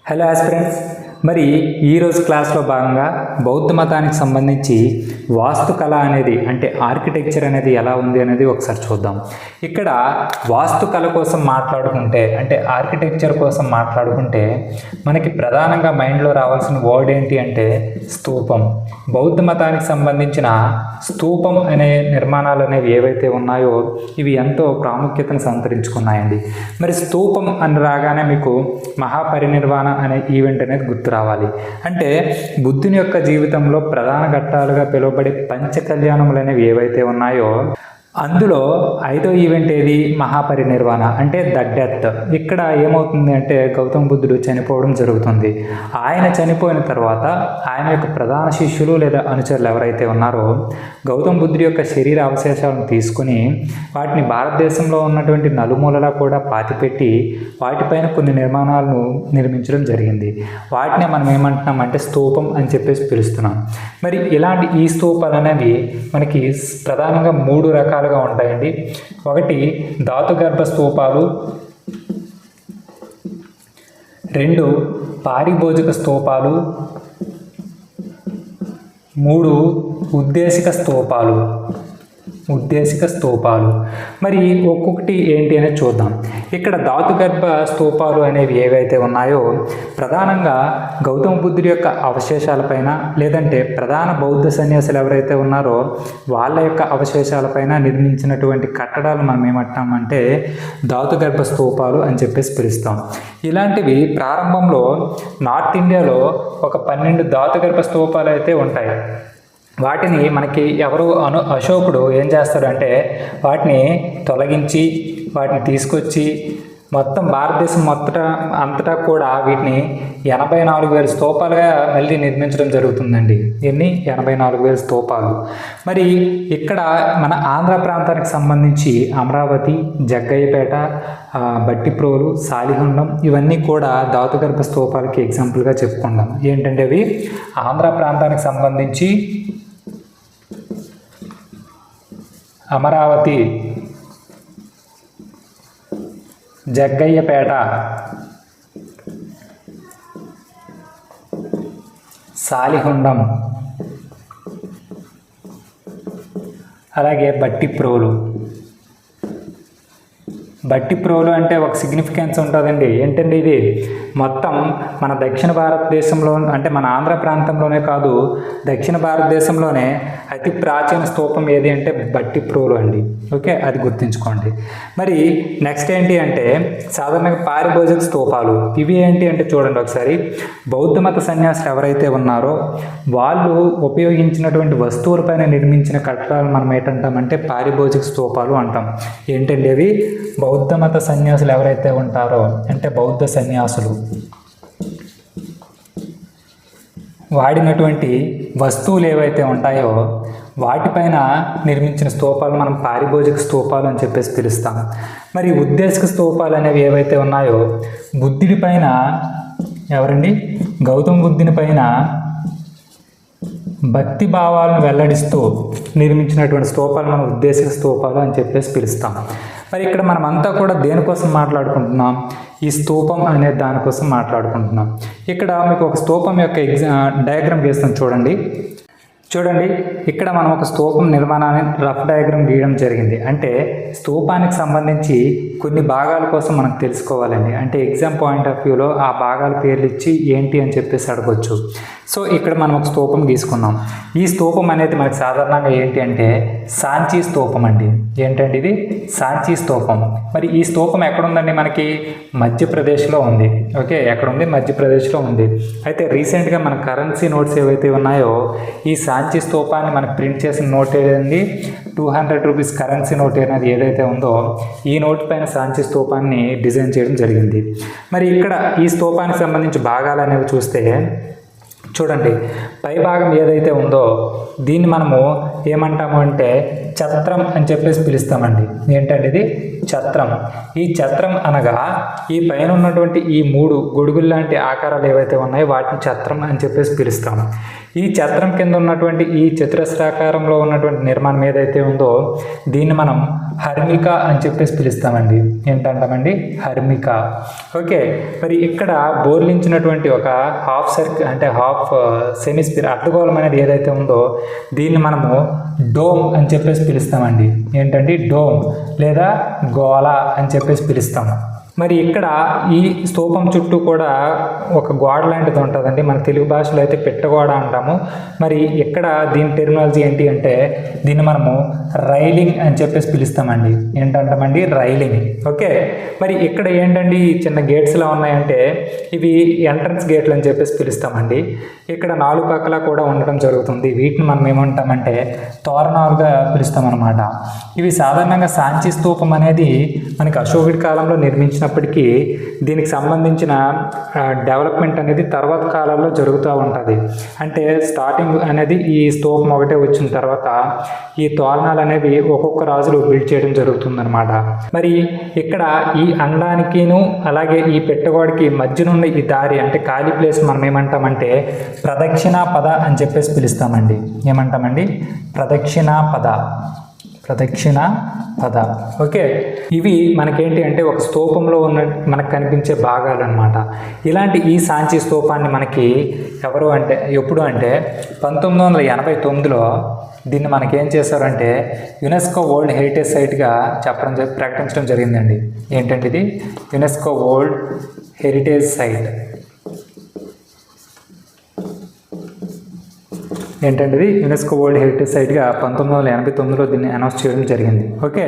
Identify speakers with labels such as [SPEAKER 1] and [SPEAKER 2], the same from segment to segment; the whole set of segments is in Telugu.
[SPEAKER 1] హలో ఆస్పిరెంట్స్, మరి ఈరోజు క్లాస్లో భాగంగా బౌద్ధ మతానికి సంబంధించి వాస్తుకళ అనేది అంటే ఆర్కిటెక్చర్ అనేది ఎలా ఉంది అనేది ఒకసారి చూద్దాం. ఇక్కడ వాస్తుకళ కోసం మాట్లాడుకుంటే అంటే ఆర్కిటెక్చర్ కోసం మాట్లాడుకుంటే మనకి ప్రధానంగా మైండ్లో రావాల్సిన వర్డ్ ఏంటి అంటే స్తూపం. బౌద్ధ మతానికి సంబంధించిన స్తూపం అనే నిర్మాణాలు అనేవి ఏవైతే ఉన్నాయో ఇవి ఎంతో ప్రాముఖ్యతను సంతరించుకున్నాయండి. మరి స్తూపం అని రాగానే మీకు మహాపరినిర్వాణ అనే ఈవెంట్ అనేది గుర్తు రావాలి. అంటే బుద్ధుని యొక్క జీవితంలో ప్రధాన ఘట్టాలుగా పిలువబడే పంచ కళ్యాణములు అనేవి ఏవైతే ఉన్నాయో అందులో 5వ ఈవెంట్ ఏది? మహాపరినిర్వాణ అంటే ద డెత్. ఇక్కడ ఏమవుతుంది అంటే గౌతమ బుద్ధుడు చనిపోవడం జరుగుతుంది. ఆయన చనిపోయిన తర్వాత ఆయన యొక్క ప్రధాన శిష్యులు లేదా అనుచరులు ఎవరైతే ఉన్నారో గౌతమ బుద్ధుడి యొక్క శరీర అవశేషాలను తీసుకుని వాటిని భారతదేశంలో ఉన్నటువంటి నలుమూలలా కూడా పాతిపెట్టి వాటిపైన కొన్ని నిర్మాణాలను నిర్మించడం జరిగింది. వాటినే మనం ఏమంటున్నాం అంటే స్తూపం అని చెప్పేసి పిలుస్తున్నాం. మరి ఇలాంటి ఈ స్తూపాలు అనేవి మనకి ప్రధానంగా 3 రకాలుగా ఉంటాయండి. ఒకటి ధాతుగర్భ స్తూపాలు, 2 పారిభోజిక స్తూపాలు, 3 ఉద్దేశిక స్తూపాలు. మరి ఒక్కొక్కటి ఏంటి అనేది చూద్దాం. ఇక్కడ ధాతుగర్భ స్తూపాలు అనేవి ఏవైతే ఉన్నాయో ప్రధానంగా గౌతమ బుద్ధుడి యొక్క అవశేషాలపైన లేదంటే ప్రధాన బౌద్ధ సన్యాసులు ఎవరైతే ఉన్నారో వాళ్ళ యొక్క అవశేషాలపైన నిర్మించినటువంటి కట్టడాలు మనం ఏమంటామంటే ధాతుగర్భ స్తూపాలు అని చెప్పేసి పిలుస్తాం. ఇలాంటివి ప్రారంభంలో నార్త్ ఇండియాలో ఒక 12 ధాతుగర్భ స్తూపాలు అయితే ఉంటాయి. వాటిని మనకి అశోకుడు ఏం చేస్తాడంటే వాటిని తొలగించి వాటిని తీసుకొచ్చి మొత్తం భారతదేశం అంతటా కూడా వీటిని 84,000 స్తూపాలుగా మళ్ళీ నిర్మించడం జరుగుతుందండి. ఎన్ని? 84,000 స్తూపాలు. మరి ఇక్కడ మన ఆంధ్ర ప్రాంతానికి సంబంధించి అమరావతి, జగ్గయ్యపేట, బట్టిప్రోలు, సాలిహొండం ఇవన్నీ కూడా ధాతుగర్భ స్తూపాలకి ఎగ్జాంపుల్గా చెప్పుకుందాం. ఏంటంటే అవి ఆంధ్ర ప్రాంతానికి సంబంధించి అమరావతి, జగ్గయ్యపేట, సాలిహొండం, అలాగే బట్టిప్రోలు అంటే ఒక సిగ్నిఫికెన్స్ ఉంటుందండి. ఏంటంటే ఇది మొత్తం మన దక్షిణ భారతదేశంలో అంటే మన ఆంధ్ర ప్రాంతంలోనే కాదు దక్షిణ భారతదేశంలోనే అతి ప్రాచీన స్తూపం ఏది అంటే బట్టిప్రోలు అండి. ఓకే, అది గుర్తుంచుకోండి. మరి నెక్స్ట్ ఏంటి అంటే సాధారణంగా పారిభోజిక స్తూపాలు. ఇవి ఏంటి అంటే చూడండి ఒకసారి. బౌద్ధ మత సన్యాసులు ఎవరైతే ఉన్నారో వాళ్ళు ఉపయోగించినటువంటి వస్తువులపైన నిర్మించిన కట్టడాలు మనం ఏంటంటామంటే పారిభోజిక స్తూపాలు అంటాం. ఏంటంటే అవి బౌద్ధ మత సన్యాసులు ఎవరైతే ఉంటారో అంటే బౌద్ధ సన్యాసులు వాడినటువంటి వస్తువులు ఏవైతే ఉంటాయో వాటిపైన నిర్మించిన స్తూపాలు మనం పారిభోజిక స్తూపాలు అని చెప్పేసి పిలుస్తాం. మరి ఉద్దేశిక స్తూపాలు అనేవి ఏవైతే ఉన్నాయో బుద్ధుడి పైన ఎవరండి? గౌతమ బుద్ధుని పైన భక్తి భావాలను వెల్లడిస్తూ నిర్మించినటువంటి స్తూపాలు మనం ఉద్దేశిక స్తూపాలు అని చెప్పేసి పిలుస్తాం. మరి ఇక్కడ మనం అంతా కూడా దేనికోసం మాట్లాడుకుంటున్నాం? ఈ స్తూపం అనే దానికోసం మాట్లాడుకుంటున్నాం. ఇక్కడ మీకు ఒక స్తూపం యొక్క డయాగ్రామ్ గీస్తాం చూడండి. ఇక్కడ మనం ఒక స్తూపం నిర్మాణాన్ని రఫ్ డయాగ్రామ్ గీయడం జరిగింది. అంటే స్తూపానికి సంబంధించి కొన్ని భాగాల కోసం మనం తెలుసుకోవాలండి. అంటే ఎగ్జామ్ పాయింట్ ఆఫ్ వ్యూలో ఆ భాగాల పేర్లు ఇచ్చి ఏంటి అని చెప్పేసి అడగొచ్చు. సో ఇక్కడ మనం ఒక స్తూపం గీసుకున్నాం. ఈ స్తూపం అనేది మనకి సాధారణంగా ఏంటి అంటే సాంచి స్తూపం అండి. ఏంటంటే ఇది సాంచి స్తూపం. మరి ఈ స్తూపం ఎక్కడుందండి? మనకి మధ్యప్రదేశ్లో ఉంది. ఓకే, ఎక్కడుంది? మధ్యప్రదేశ్లో ఉంది. అయితే రీసెంట్గా మన కరెన్సీ నోట్స్ ఏవైతే ఉన్నాయో ఈ సాంచి స్తూపాన్ని మనకు ప్రింట్ చేసిన నోట్ ఏదండి 200 రూపీస్ కరెన్సీ నోట్ అనేది ఏదైతే ఉందో ఈ నోట్ పైన సాంచి స్తూపాన్ని డిజైన్ చేయడం జరిగింది. మరి ఇక్కడ ఈ స్తూపానికి సంబంధించి భాగాలు అనేవి చూస్తే చూడండి పై భాగం ఏదైతే ఉందో దీన్ని మనము ఏమంటాము అంటే ఛత్రం అని చెప్పేసి పిలుస్తామండి. ఏంటంటే ఇది ఛత్రం. ఈ ఛత్రం అనగా ఈ పైన ఉన్నటువంటి ఈ 3 గొడుగులు లాంటి ఆకారాలు ఏవైతే ఉన్నాయో వాటిని ఛత్రం అని చెప్పేసి పిలుస్తాము. ఈ ఛత్రం కింద ఉన్నటువంటి ఈ చతురస్రాకారంలో ఉన్నటువంటి నిర్మాణం ఏదైతే ఉందో దీన్ని మనం హర్మిక అని చెప్పేసి పిలుస్తామండి. ఏంటంటామండి? హర్మిక. ఓకే, మరి ఇక్కడ బోర్లించినటువంటి ఒక హాఫ్ సర్కిల్ అంటే హాఫ్ సెమీస్పియర్ అడ్డగోళం అనేది ఏదైతే ఉందో దీన్ని మనము డోమ్ అని చెప్పేసి పిలుస్తామండి. ఏంటండి? డోమ్ లేదా గోళ అని చెప్పేసి పిలుస్తాము. మరి ఇక్కడ ఈ స్తూపం చుట్టూ కూడా ఒక గోడ లాంటిది ఉంటుందండి. మన తెలుగు భాషలో అయితే పెట్టగోడ అంటాము. మరి ఇక్కడ దీని టెర్మినాలజీ ఏంటి అంటే దీన్ని మనము రైలింగ్ అని చెప్పేసి పిలుస్తామండి. ఏంటంటామండి? రైలింగ్. ఓకే, మరి ఇక్కడ ఏంటండి చిన్న గేట్స్లా ఉన్నాయంటే ఇవి ఎంట్రన్స్ గేట్లు అని చెప్పేసి పిలుస్తామండి. ఇక్కడ 4 పక్కల కూడా ఉండడం జరుగుతుంది. వీటిని మనం ఏమంటామంటే తోరణాలుగా పిలుస్తామన్నమాట. ఇవి సాధారణంగా సాంచి స్తూపం అనేది మనకి అశోకుడి కాలంలో నిర్మించినప్పటికీ దీనికి సంబంధించిన డెవలప్మెంట్ అనేది తర్వాత కాలంలో జరుగుతూ ఉంటుంది. అంటే స్టార్టింగ్ అనేది ఈ స్తూపం ఒకటే వచ్చిన తర్వాత ఈ తోరణాలు అనేవి ఒక్కొక్క రాజులు బిల్డ్ చేయడం జరుగుతుందన్నమాట. మరి ఇక్కడ ఈ అండానికిను అలాగే ఈ పెట్టగోడకి మధ్యనున్న ఈ దారి అంటే ఖాళీ ప్లేస్ మనం ఏమంటామంటే ప్రదక్షిణా పద అని చెప్పేసి పిలుస్తామండి. ఏమంటామండి? ప్రదక్షిణా పద. ప్రదక్షిణ పద. ఓకే, ఇవి మనకేంటి అంటే ఒక స్తూపంలో ఉన్న మనకు కనిపించే భాగాలు అన్నమాట. ఇలాంటి ఈ సాంచి స్తూపాన్ని మనకి ఎవరు అంటే ఎప్పుడు అంటే 1989లో దీన్ని మనకేం చేశారంటే యునెస్కో వరల్డ్ హెరిటేజ్ సైట్గా ప్రకటించడం జరిగిందండి. ఏంటంటే ఇది యునెస్కో వరల్డ్ హెరిటేజ్ సైట్. ఏంటంటే ఇది యునెస్కో వరల్డ్ హెరిటేజ్ సైట్గా 1989లో దీన్ని అనౌన్స్ చేయడం జరిగింది. ఓకే,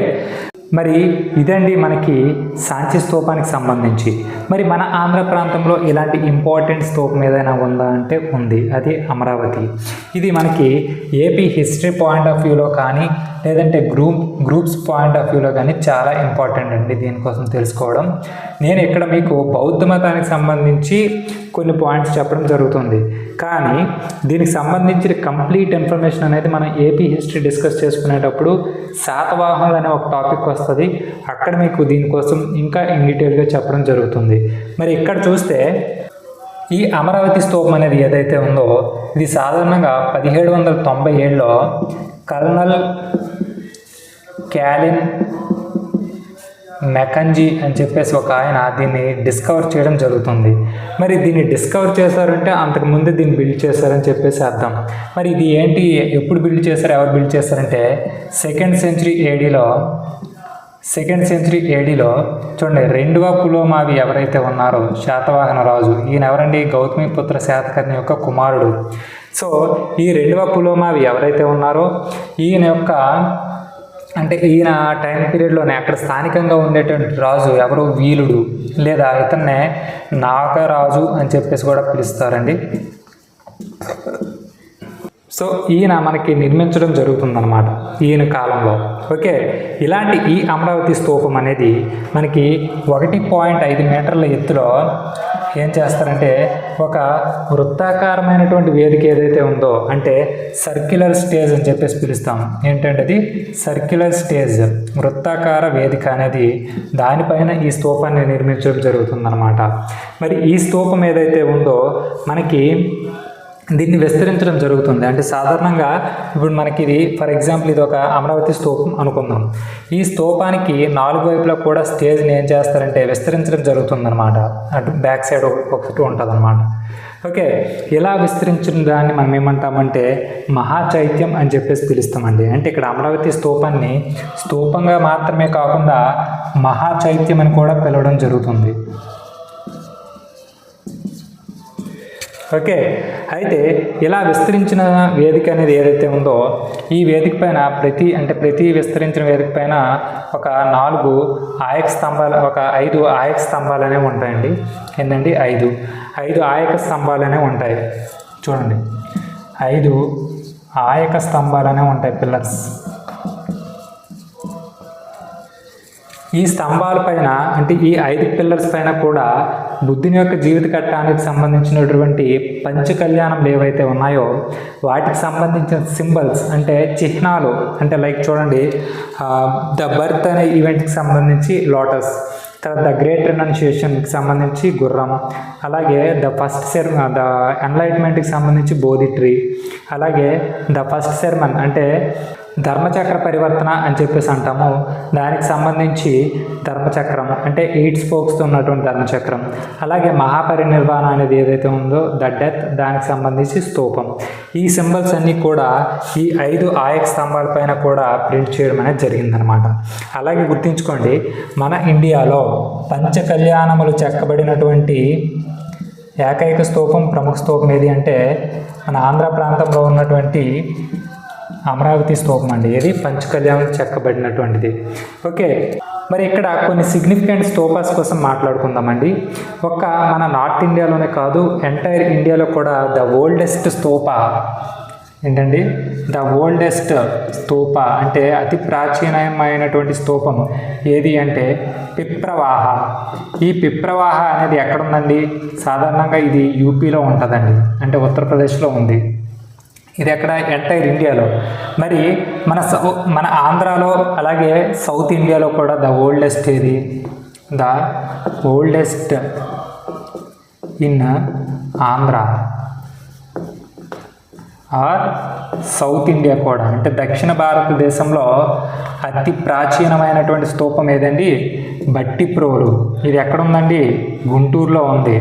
[SPEAKER 1] మరి ఇదండి మనకి సాంచి స్తూపానికి సంబంధించి. మరి మన ఆంధ్ర ప్రాంతంలో ఇలాంటి ఇంపార్టెంట్ స్తూపం ఏదైనా ఉందా అంటే ఉంది. అది అమరావతి. ఇది మనకి ఏపీ హిస్టరీ పాయింట్ ఆఫ్ వ్యూలో కానీ లేదంటే గ్రూప్స్ పాయింట్ ఆఫ్ వ్యూలో కానీ చాలా ఇంపార్టెంట్ అండి దీనికోసం తెలుసుకోవడం. నేను ఇక్కడ మీకు బౌద్ధ మతానికి సంబంధించి కొన్ని పాయింట్స్ చెప్పడం జరుగుతుంది. కానీ దీనికి సంబంధించిన కంప్లీట్ ఇన్ఫర్మేషన్ అనేది మనం ఏపీ హిస్టరీ డిస్కస్ చేసుకునేటప్పుడు శాతవాహనులు అనే ఒక టాపిక్ వస్తుంది. అక్కడ మీకు దీనికోసం ఇంకా ఇన్ డీటెయిల్గా చెప్పడం జరుగుతుంది. మరి ఇక్కడ చూస్తే ఈ అమరావతి స్తూపం అనేది ఏదైతే ఉందో ఇది సాధారణంగా 1797లో కర్నల్ క్యాలిన్ మెకంజీ అని చెప్పేసి ఒక ఆయన దీన్ని డిస్కవర్ చేయడం జరుగుతుంది. మరి దీన్ని డిస్కవర్ చేశారంటే అంతకుముందు దీన్ని బిల్డ్ చేశారని చెప్పేసి అర్థం. మరి ఇది ఏంటి, ఎప్పుడు బిల్డ్ చేశారు, ఎవరు బిల్డ్ చేశారంటే సెకండ్ సెంచరీ ఏడీలో చూడండి 2వ పులోమావి ఎవరైతే ఉన్నారో శాతవాహన రాజు, ఈయన ఎవరండి? గౌతమిపుత్ర శాతకర్ణి యొక్క కుమారుడు. సో ఈ 2వ పులోమావి ఎవరైతే ఉన్నారో ఈయన యొక్క అంటే ఈయన టైం పీరియడ్లోనే అక్కడ స్థానికంగా ఉండేటువంటి రాజు ఎవరు? వీలుడు లేదా ఇతన్నే నాగరాజు అని చెప్పేసి కూడా పిలుస్తారండి. సో ఈయన మనకి నిర్మించడం జరుగుతుందన్నమాట ఈయన కాలంలో. ఓకే, ఇలాంటి ఈ అమరావతి స్తూపం అనేది మనకి 1.5 మీటర్ల ఎత్తులో ఏం చేస్తారంటే ఒక వృత్తాకారమైనటువంటి వేదిక ఏదైతే ఉందో అంటే సర్క్యులర్ స్టేజ్ అని చెప్పేసి పిలుస్తాం. ఏంటంటే అది సర్క్యులర్ స్టేజ్, వృత్తాకార వేదిక అనేది దానిపైన ఈ స్తూపాన్ని నిర్మించడం జరుగుతుందన్నమాట. మరి ఈ స్తూపం ఏదైతే ఉందో మనకి దీన్ని విస్తరించడం జరుగుతుంది. అంటే సాధారణంగా ఇప్పుడు మనకి ఇది ఫర్ ఎగ్జాంపుల్ ఇది ఒక అమరావతి స్తూపం అనుకుందాం. ఈ స్తూపానికి 4 వైపులా కూడా స్టేజ్ని ఏం చేస్తారంటే విస్తరించడం జరుగుతుందన్నమాట. అటు బ్యాక్ సైడ్ ఒకటి ఉంటుంది అనమాట. ఓకే, ఇలా విస్తరించిన దాన్ని మనం ఏమంటామంటే మహాచైత్యం అని చెప్పేసి పిలుస్తామండి. అంటే ఇక్కడ అమరావతి స్తూపాన్ని స్తూపంగా మాత్రమే కాకుండా మహాచైత్యం అని కూడా పిలవడం జరుగుతుంది. ఓకే, అయితే ఇలా విస్తరించిన వేదిక అనేది ఏదైతే ఉందో ఈ వేదిక పైన ప్రతి విస్తరించిన వేదిక పైన ఒక 4 ఆయక స్తంభాలు, ఒక 5 ఆయక స్తంభాలు అనేవి ఉంటాయండి. ఏంటండి 5 ఆయక స్తంభాలు అనేవి ఉంటాయి. చూడండి 5 ఆయక స్తంభాలు అనేవి ఉంటాయి, పిల్లర్స్. ఈ స్తంభాల పైన అంటే ఈ 5 పిల్లర్స్ పైన కూడా బుద్ధుని యొక్క జీవిత ఘట్టానికి సంబంధించినటువంటి పంచకళ్యాణంలు ఏవైతే ఉన్నాయో వాటికి సంబంధించిన సింబల్స్ అంటే చిహ్నాలు, అంటే లైక్ చూడండి, ద బర్త్ అనే ఈవెంట్కి సంబంధించి లోటస్, తర్వాత ద గ్రేట్ రెనౌన్సియేషన్కి సంబంధించి గుర్రం, అలాగే ద ఎన్లైట్మెంట్కి సంబంధించి బోధి ట్రీ, అలాగే ద ఫస్ట్ సెర్మన్ అంటే ధర్మచక్ర పరివర్తన అని చెప్పేసి అంటాము, దానికి సంబంధించి ధర్మచక్రం అంటే 8 స్పోక్స్తో ఉన్నటువంటి ధర్మచక్రం, అలాగే మహాపరినిర్వాణ అనేది ఏదైతే ఉందో ద డెత్, దానికి సంబంధించి స్తూపం. ఈ సింబల్స్ అన్నీ కూడా ఈ 5 ఆయక స్తంభాల పైన కూడా ప్రింట్ చేయడం అనేది జరిగిందనమాట. అలాగే గుర్తుంచుకోండి, మన ఇండియాలో పంచకళ్యాణములు చెక్కబడినటువంటి ఏకైక స్తూపం, ప్రముఖ స్తూపం ఏది అంటే మన ఆంధ్ర ప్రాంతంలో ఉన్నటువంటి అమరావతి స్తూపం అండి. ఇది పంచకళ్యాణం చెక్కబడినటువంటిది. ఓకే, మరి ఇక్కడ కొన్ని సిగ్నిఫికెంట్ స్తూపాస్ కోసం మాట్లాడుకుందామండి. ఒక్క మన నార్త్ ఇండియాలోనే కాదు, ఎంటైర్ ఇండియాలో కూడా ద ఓల్డెస్ట్ స్తూప ఏంటండి, ద ఓల్డెస్ట్ స్తూప అంటే అతి ప్రాచీనమైనటువంటి స్తూపం ఏది అంటే పిప్రవాహ. ఈ పిప్రవాహ అనేది ఎక్కడుందండి? సాధారణంగా ఇది యూపీలో ఉంటుందండి, అంటే ఉత్తరప్రదేశ్లో ఉంది. ఇది ఎక్కడ? ఎంటైర్ ఇండియాలో. మరి మన ఆంధ్రాలో అలాగే సౌత్ ఇండియాలో కూడా ద ఓల్డెస్ట్ ఏది? The oldest in Andhra or south India కూడా, అంటే దక్షిణ భారతదేశంలో అతి ప్రాచీనమైనటువంటి స్తూపం ఏదండి? భట్టిప్రోలు. ఇది ఎక్కడుందండి? గుంటూరులో ఉంది.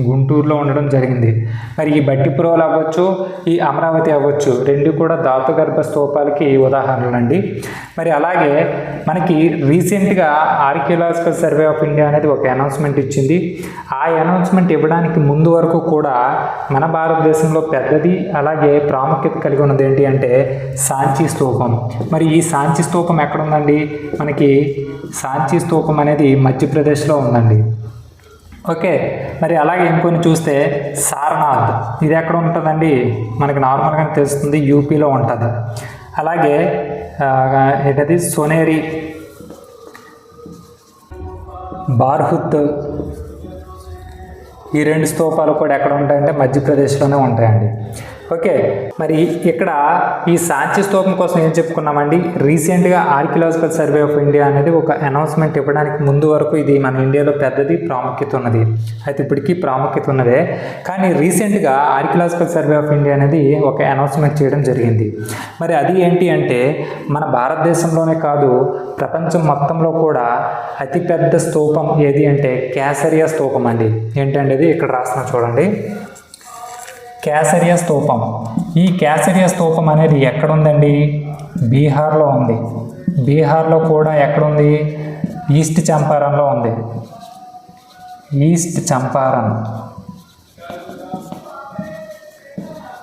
[SPEAKER 1] గుంటూరులో ఉండడం జరిగింది. మరి ఈ భట్టిప్రోలు అవ్వచ్చు, ఈ అమరావతి అవ్వచ్చు, రెండు కూడా ధాతుగర్భ స్తూపాలకి ఉదాహరణలు అండి. మరి అలాగే మనకి రీసెంట్గా ఆర్కియలాజికల్ సర్వే ఆఫ్ ఇండియా అనేది ఒక అనౌన్స్మెంట్ ఇచ్చింది. ఆ అనౌన్స్మెంట్ ఇవ్వడానికి ముందు వరకు కూడా మన భారతదేశంలో పెద్దది అలాగే ప్రాముఖ్యత కలిగి ఉన్నది ఏంటి అంటే సాంచి స్తూపం. మరి ఈ సాంచి స్తూపం ఎక్కడుందండి? మనకి సాంచి స్తూపం అనేది మధ్యప్రదేశ్లో ఉందండి. ఓకే, మరి అలాగే ఇంకొన్ని చూస్తే సారనాథ్, ఇది ఎక్కడ ఉంటుందండి? మనకి నార్మల్గా తెలుస్తుంది, యూపీలో ఉంటుంది. అలాగే ఏంటది సోనేరి, బార్హుత్, ఈ 2 స్తూపాలు కూడా ఎక్కడ ఉంటాయంటే మధ్యప్రదేశ్లోనే ఉంటాయండి. ఓకే, మరి ఇక్కడ ఈ సాంచి స్తూపం కోసం ఏం చెప్పుకున్నామండి? రీసెంట్గా ఆర్కియలాజికల్ సర్వే ఆఫ్ ఇండియా అనేది ఒక అనౌన్స్మెంట్ ఇవ్వడానికి ముందు వరకు ఇది మన ఇండియాలో పెద్దది, ప్రాముఖ్యత ఉన్నది. అయితే ఇప్పటికీ ప్రాముఖ్యత ఉన్నదే, కానీ రీసెంట్గా ఆర్కియలాజికల్ సర్వే ఆఫ్ ఇండియా అనేది ఒక అనౌన్స్మెంట్ చేయడం జరిగింది. మరి అది ఏంటి అంటే మన భారతదేశంలోనే కాదు, ప్రపంచం మొత్తంలో కూడా అతిపెద్ద స్తూపం ఏది అంటే కేసరియా స్తూపం అండి. ఏంటంటే ఇది ఇక్కడ రాసిన చూడండి, కేసరియా స్తూపం. ఈ కేసరియా స్తూపం అనేది ఎక్కడుందండి? బీహార్లో ఉంది. బీహార్లో కూడా ఎక్కడుంది? ఈస్ట్ చంపారణ్లో ఉంది. ఈస్ట్ చంపారణ్.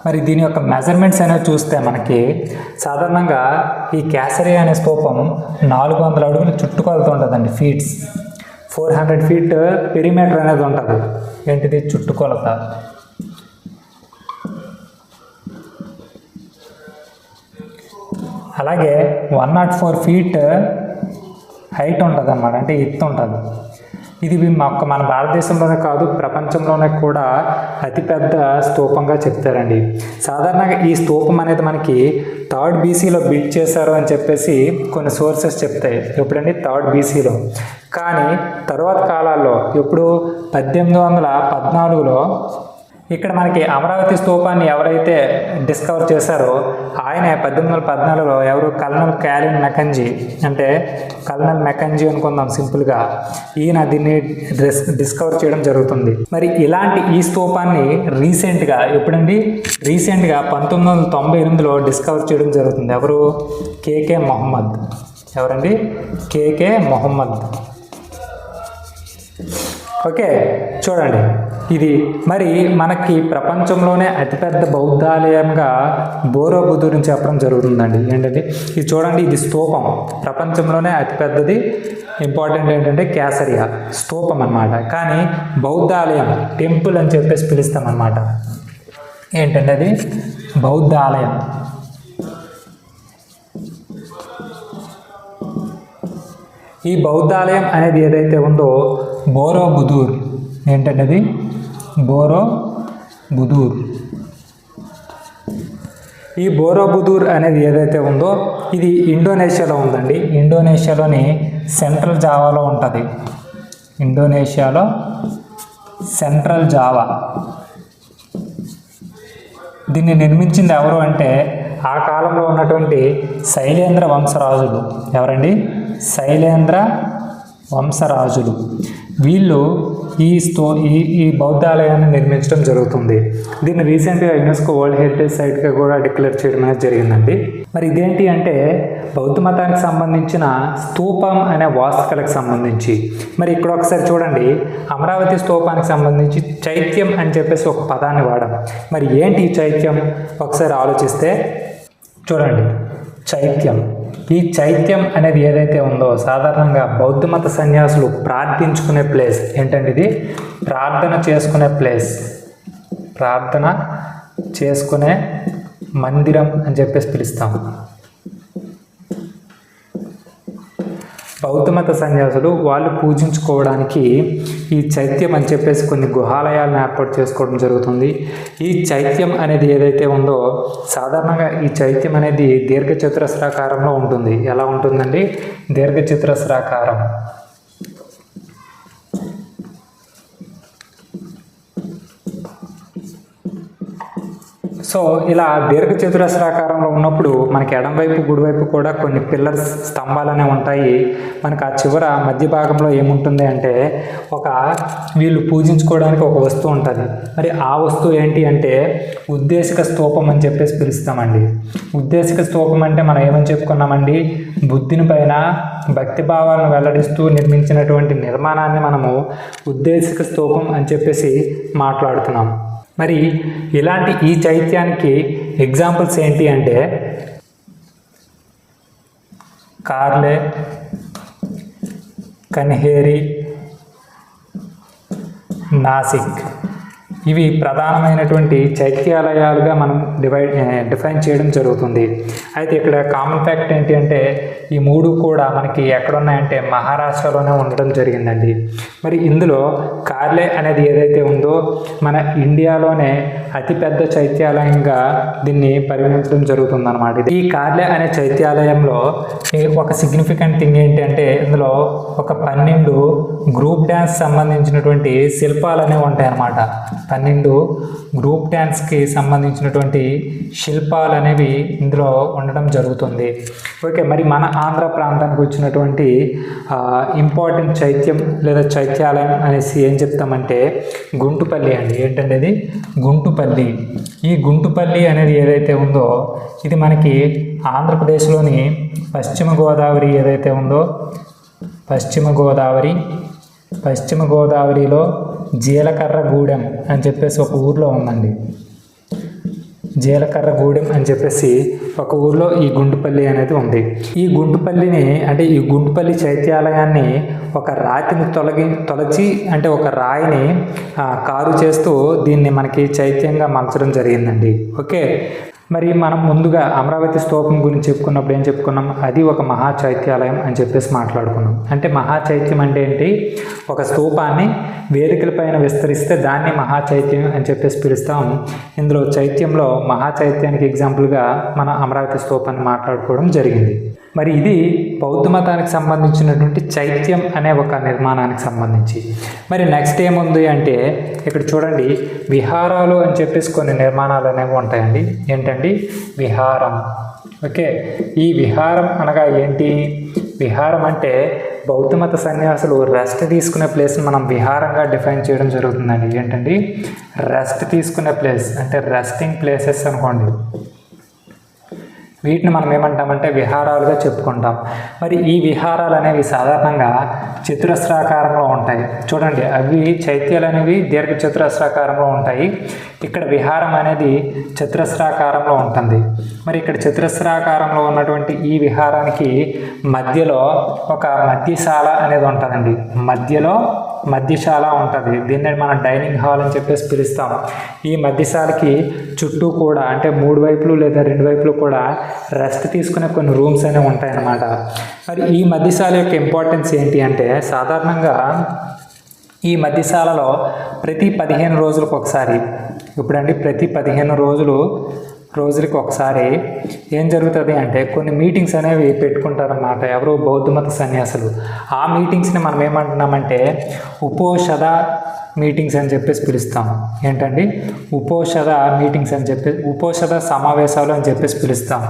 [SPEAKER 1] మరి దీని యొక్క మెజర్మెంట్స్ అనేవి చూస్తే మనకి సాధారణంగా ఈ కేసరియా అనే స్తూపం 400 అడుగులు చుట్టుకొలత ఉంటుందండి, ఫీట్స్. 400 ఫీట్ పెరిమీటర్ అనేది ఉంటుంది. ఏంటిది? చుట్టుకొలత. అలాగే 104 ఫీట్ హైట్ ఉంటుంది అన్నమాట, అంటే ఎత్తు ఉంటుంది. ఇది మన భారతదేశంలోనే కాదు, ప్రపంచంలోనే కూడా అతిపెద్ద స్తూపంగా చెప్తారండి. సాధారణంగా ఈ స్తూపం అనేది మనకి 3rd BCలో బిల్డ్ చేశారు అని చెప్పేసి కొన్ని సోర్సెస్ చెప్తాయి. ఎప్పుడండి? 3rd BCలో. కానీ తరువాత కాలాల్లో ఎప్పుడు 1814లో ఇక్కడ మనకి అమరావతి స్తూపాన్ని ఎవరైతే డిస్కవర్ చేశారో ఆయన 1814లో ఎవరు? కల్నల్ క్యాలిన్ మెకంజీ, అంటే కల్నల్ మెకంజీ అనుకుందాం సింపుల్గా, ఈయన దీన్ని డిస్కవర్ చేయడం జరుగుతుంది. మరి ఇలాంటి ఈ స్తూపాన్ని రీసెంట్గా ఎప్పుడండి? రీసెంట్గా 1998లో డిస్కవర్ చేయడం జరుగుతుంది. ఎవరు? కేకే మొహమ్మద్. ఎవరండి? కేకే మొహమ్మద్. ఓకే, చూడండి ఇది. మరి మనకి ప్రపంచంలోనే అతిపెద్ద బౌద్ధాలయంగా బోరోబుదూర్ని చెప్పడం జరుగుతుందండి. ఏంటంటే ఇది చూడండి, ఇది స్తూపం, ప్రపంచంలోనే అతిపెద్దది. ఇంపార్టెంట్ ఏంటంటే కేసరియా స్తూపం అన్నమాట. కానీ బౌద్ధాలయం, టెంపుల్ అని చెప్పేసి పిలుస్తాం అన్నమాట. ఏంటంటే అది బౌద్ధాలయం. ఈ బౌద్ధాలయం అనేది ఏదైతే ఉందో బోరోబుదూర్, ఏంటంటే అది బోరోబుదూర్. ఈ బోరోబుదూర్ అనేది ఏదైతే ఉందో ఇది ఇండోనేషియాలో ఉందండి. ఇండోనేషియాలోని సెంట్రల్ జావాలో ఉంటుంది. ఇండోనేషియాలో సెంట్రల్ జావా. దీన్ని నిర్మించింది ఎవరు అంటే ఆ కాలంలో ఉన్నటువంటి శైలేంద్ర వంశరాజులు. ఎవరండి? శైలేంద్ర వంశరాజులు. వీళ్ళు ఈ బౌద్ధాలయాన్ని నిర్మించడం జరుగుతుంది. దీన్ని రీసెంట్గా యునెస్కో వరల్డ్ హెరిటేజ్ సైట్గా కూడా డిక్లేర్ చేయడం అనేది జరిగిందండి. మరి ఇదేంటి అంటే బౌద్ధ మతానికి సంబంధించిన స్తూపం అనే వాస్తుకళకు సంబంధించి. మరి ఇక్కడ ఒకసారి చూడండి, అమరావతి స్తూపానికి సంబంధించి చైత్యం అని చెప్పేసి ఒక పదాన్ని వాడాం. మరి ఏంటి ఈ చైత్యం? ఒకసారి ఆలోచిస్తే చూడండి, చైత్యం. ఈ చైత్యం అనేది ఏదైతే ఉందో సాధారణంగా బౌద్ధ మత సన్యాసులు ప్రార్థించుకునే ప్లేస్. ఏంటంటే ఇది ప్రార్థన చేసుకునే ప్లేస్, ప్రార్థన చేసుకునే మందిరం అని చెప్పేసి పిలుస్తాం. బౌద్ధ మత సన్యాసులు వాళ్ళు పూజించుకోవడానికి ఈ చైత్యం అని చెప్పేసి కొన్ని గుహాలయాలను ఏర్పాటు చేసుకోవడం జరుగుతుంది. ఈ చైత్యం అనేది ఏదైతే ఉందో సాధారణంగా ఈ చైత్యం అనేది దీర్ఘచతురస్రాకారంలో ఉంటుంది. ఎలా ఉంటుందండి? దీర్ఘచతురస్రాకారం. సో ఇలా దీర్ఘచతురస్రాకారంలో ఉన్నప్పుడు మనకి ఎడంవైపు గుడివైపు కూడా కొన్ని పిల్లర్స్, స్తంభాలనే ఉంటాయి. మనకు ఆ చివర మధ్య భాగంలో ఏముంటుంది అంటే వీళ్ళు పూజించుకోవడానికి ఒక వస్తువు ఉంటుంది. మరి ఆ వస్తువు ఏంటి అంటే ఉద్దేశిక స్తూపం అని చెప్పేసి పిలుస్తామండి. ఉద్దేశిక స్తూపం అంటే మనం ఏమని చెప్పుకున్నామండి? బుద్ధుని పైన భక్తి భావాలను వెల్లడిస్తూ నిర్మించినటువంటి నిర్మాణాన్ని మనము ఉద్దేశిక స్తూపం అని చెప్పేసి మాట్లాడుతున్నాం. మరి ఇలాంటి ఈ చైత్యానికి ఎగ్జాంపుల్స్ ఏంటి అంటే కార్లే, కన్హేరి, నాసిక్. ఇవి ప్రధానమైనటువంటి చైత్యాలయాలుగా మనం డిఫైన్ చేయడం జరుగుతుంది. అయితే ఇక్కడ కామన్ ఫ్యాక్ట్ ఏంటి అంటే ఈ మూడు కూడా మనకి ఎక్కడున్నాయంటే మహారాష్ట్రలోనే ఉండడం జరిగిందండి. మరి ఇందులో కార్లే అనేది ఏదైతే ఉందో మన ఇండియాలోనే అతిపెద్ద చైత్యాలయంగా దీన్ని పరిగణించడం జరుగుతుంది అన్నమాట. ఈ కార్లే అనే చైత్యాలయంలో ఒక సిగ్నిఫికెంట్ థింగ్ ఏంటి అంటే ఇందులో ఒక 12 గ్రూప్ డ్యాన్స్ సంబంధించినటువంటి శిల్పాలు అనేవి ఉంటాయి అన్నమాట. 12 గ్రూప్ డ్యాన్స్కి సంబంధించినటువంటి శిల్పాలు అనేవి ఇందులో ఉండడం జరుగుతుంది. ఓకే, మరి మన ఆంధ్ర ప్రాంతానికి వచ్చినటువంటి ఇంపార్టెంట్ చైత్యం లేదా చైత్యాలయం అనేసి ఏం చెప్తామంటే గుంటుపల్లి అండి. ఏంటంటే అది గుంటుపల్లి. ఈ గుంటుపల్లి అనేది ఏదైతే ఉందో ఇది మనకి ఆంధ్రప్రదేశ్లోని పశ్చిమ గోదావరి ఏదైతే ఉందో పశ్చిమ గోదావరిలో జీలకర్రగూడెం అని చెప్పేసి ఒక ఊర్లో ఉందండి. జీలకర్రగూడెం అని చెప్పేసి ఒక ఊర్లో ఈ గుంటుపల్లి అనేది ఉంది. ఈ గుంటుపల్లి చైత్యాలయాన్ని ఒక రాతిని తొలచి అంటే ఒక రాయిని కారు చేస్తూ దీన్ని మనకి చైత్యంగా మలచడం జరిగిందండి. ఓకే, మరి మనం ముందుగా అమరావతి స్తూపం గురించి చెప్పుకున్నప్పుడు ఏం చెప్పుకున్నాం? అది ఒక మహా చైత్యాలయం అని చెప్పేసి మాట్లాడుకున్నాం. అంటే మహా చైత్యం అంటే ఏంటి? ఒక స్తూపాన్ని వేదికలపైన విస్తరిస్తే దాన్ని మహా చైత్యం అని చెప్పేసి పిలుస్తాం. ఇందులో చైత్యంలో మహా చైత్యానికి ఎగ్జాంపుల్గా మన అమరావతి స్తూపాన్ని మాట్లాడుకోవడం జరిగింది. మరి ఇది బౌద్ధ మతానికి సంబంధించినటువంటి చైత్యం అనే ఒక నిర్మాణానికి సంబంధించి. మరి నెక్స్ట్ ఏముంది అంటే ఇక్కడ చూడండి, విహారాలు అని చెప్పేసి కొన్ని నిర్మాణాలు అనేవి ఉంటాయండి. ఏంటండి? విహారం. ఓకే, ఈ విహారం అనగా ఏంటి? విహారం అంటే బౌద్ధ మత సన్యాసులు రెస్ట్ తీసుకునే ప్లేస్ని మనం విహారంగా డిఫైన్ చేయడం జరుగుతుందండి. ఏంటండి? రెస్ట్ తీసుకునే ప్లేస్ అంటే రెస్టింగ్ ప్లేసెస్ అనుకోండి. వీటిని మనం ఏమంటామంటే విహారాలుగా చెప్పుకుంటాం. మరి ఈ విహారాలు అనేవి సాధారణంగా చతురస్రాకారంలో ఉంటాయి. చూడండి, అవి చైత్యాలు అనేవి దీర్ఘ చతురస్రాకారంలో ఉంటాయి. ఇక్కడ విహారం అనేది చతురస్రాకారంలో ఉంటుంది. మరి ఇక్కడ చతురస్రాకారంలో ఉన్నటువంటి ఈ విహారానికి మధ్యలో ఒక మధ్యశాల అనేది ఉంటుందండి. మధ్యశాల ఉంటుంది. దీన్ని మనం డైనింగ్ హాల్ అని చెప్పేసి పిలుస్తాం. ఈ మధ్యశాలకి చుట్టూ కూడా అంటే 3 వైపులు లేదా 2 వైపులు కూడా రెస్ట్ తీసుకునే కొన్ని రూమ్స్ అనేవి ఉంటాయన్నమాట. మరి ఈ మధ్యశాల యొక్క ఇంపార్టెన్స్ ఏంటి అంటే సాధారణంగా ఈ మధ్యశాలలో ప్రతి 15 రోజులకు ఒకసారి, ఇప్పుడండి ప్రతి 15 రోజులకి ఒకసారి ఏం జరుగుతుంది అంటే కొన్ని మీటింగ్స్ అనేవి పెట్టుకుంటారన్నమాట. ఎవరు? బౌద్ధ మత సన్యాసులు. ఆ మీటింగ్స్ని మనం ఏమంటున్నామంటే ఉపోషద మీటింగ్స్ అని చెప్పేసి పిలుస్తాం. ఏంటండి? ఉపోషద మీటింగ్స్ అని చెప్పేసి, ఉపోషద సమావేశాలు అని చెప్పేసి పిలుస్తాం.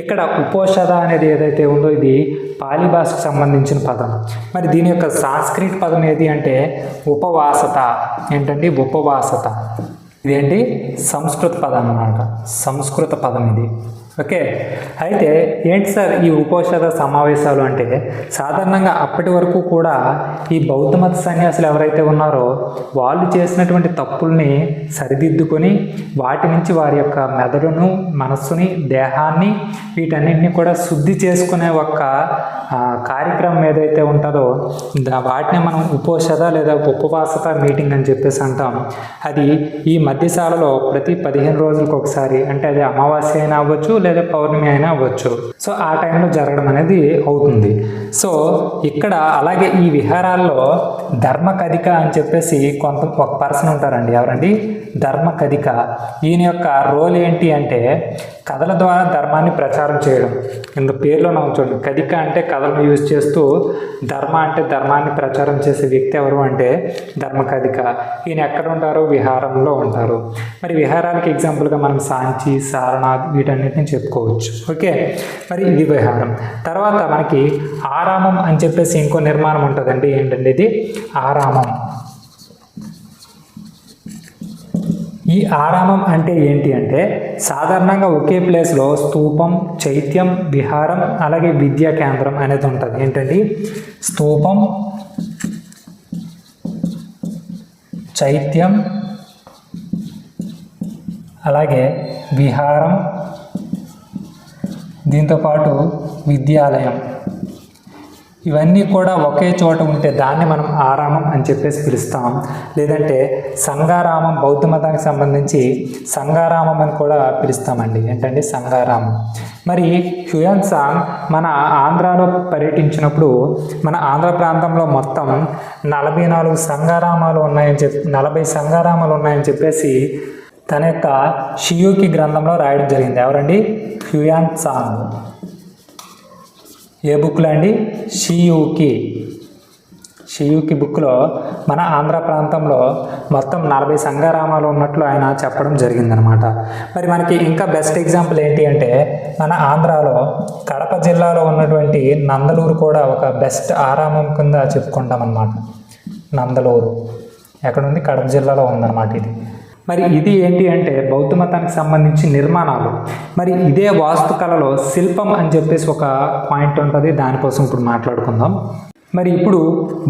[SPEAKER 1] ఇక్కడ ఉపోషద అనేది ఏదైతే ఉందో ఇది పాలి భాషకు సంబంధించిన పదం. మరి దీని యొక్క సాంస్క్రిట్ పదం ఏది అంటే ఉపవాసత. ఏంటండి? ఉపవాసత. ఇదేంటి? సంస్కృత పదం అన్నమాట. సంస్కృత పదం ఇది. ఓకే. అయితే ఏంటి సార్ ఈ ఉపోషద సమావేశాలు అంటే? సాధారణంగా అప్పటి వరకు కూడా ఈ బౌద్ధ మత సన్యాసులు ఎవరైతే ఉన్నారో వాళ్ళు చేసినటువంటి తప్పుల్ని సరిదిద్దుకొని వాటి నుంచి వారి యొక్క మెదడును, మనస్సుని, దేహాన్ని, వీటన్నింటినీ కూడా శుద్ధి చేసుకునే ఒక కార్యక్రమం ఏదైతే ఉంటుందో వాటిని మనం ఉపోషద లేదా ఉపవాసత మీటింగ్ అని చెప్పేసి అంటాం. అది ఈ మధ్యశాలలో ప్రతి 15 రోజులకు ఒకసారి, అంటే అది అమావాస్య అయినా అవ్వచ్చు లేదా పౌర్ణమి అయినా అవ్వచ్చు. సో ఆ టైంలో జరగడం అనేది అవుతుంది. సో ఇక్కడ అలాగే ఈ విహారాల్లో ధర్మకధిక అని చెప్పేసి ఒక పర్సన్ ఉంటారండి. ఎవరండి? ధర్మకధిక. ఈయన యొక్క రోల్ ఏంటి అంటే కథల ద్వారా ధర్మాన్ని ప్రచారం చేయడం. ఇంత పేరులోనే ఉంచండి. కధిక అంటే కథలను యూజ్ చేస్తూ, ధర్మ అంటే ధర్మాన్ని ప్రచారం చేసే వ్యక్తి ఎవరు అంటే ధర్మకధిక. ఈయన ఎక్కడ ఉంటారు? విహారంలో ఉంటారు. మరి విహారానికి ఎగ్జాంపుల్గా మనం సాంచి, సారనాథ్ వీటన్నిటిని చెప్పుకోవచ్చు. ఓకే. మరి ఇది విహారం. తర్వాత మనకి ఆరామం అని చెప్పేసి ఇంకో నిర్మాణం ఉంటుందండి. ఏంటండి ఇది? ఆరామం. ఈ ఆరామం అంటే ఏంటి అంటే సాధారణంగా ఒకే ప్లేస్లో స్తూపం, చైత్యం, విహారం అలాగే విద్యా కేంద్రం అనేది ఉంటుంది. ఏంటండి? స్తూపం, చైత్యం అలాగే విహారం, దీంతోపాటు విద్యాలయం, ఇవన్నీ కూడా ఒకే చోట ఉంటే దాన్ని మనం ఆరామం అని చెప్పేసి పిలుస్తాం. లేదంటే సంఘారామం, బౌద్ధ మతానికి సంబంధించి సంఘారామం అని కూడా పిలుస్తామండి. ఏంటండి? సంఘారామం. మరి హ్యూయన్సాంగ్ మన ఆంధ్రాలో పర్యటించినప్పుడు మన ఆంధ్ర ప్రాంతంలో మొత్తం 44 సంఘారామాలు ఉన్నాయని 40 సంఘారామాలు ఉన్నాయని చెప్పేసి తన యొక్క షియూకి గ్రంథంలో రాయడం జరిగింది. ఎవరండి? హ్యూయన్సాంగ్. ఏ బుక్లో అండి? షియూకి బుక్లో మన ఆంధ్ర ప్రాంతంలో మొత్తం 40 సంఘారామాలు ఉన్నట్లు ఆయన చెప్పడం జరిగిందనమాట. మరి మనకి ఇంకా బెస్ట్ ఎగ్జాంపుల్ ఏంటి అంటే మన ఆంధ్రాలో కడప జిల్లాలో ఉన్నటువంటి నందలూరు కూడా ఒక బెస్ట్ ఆరామం కింద చెప్పుకుంటాం అన్నమాట. నందలూరు ఎక్కడుంది? కడప జిల్లాలో ఉందన్నమాట ఇది. మరి ఇది ఏంటి అంటే బౌద్ధ మతానికి సంబంధించి నిర్మాణాలు. మరి ఇదే వాస్తుకళలో శిల్పం అని చెప్పేసి ఒక పాయింట్ ఉంటుంది. దానికోసం ఇప్పుడు మాట్లాడుకుందాం. మరి ఇప్పుడు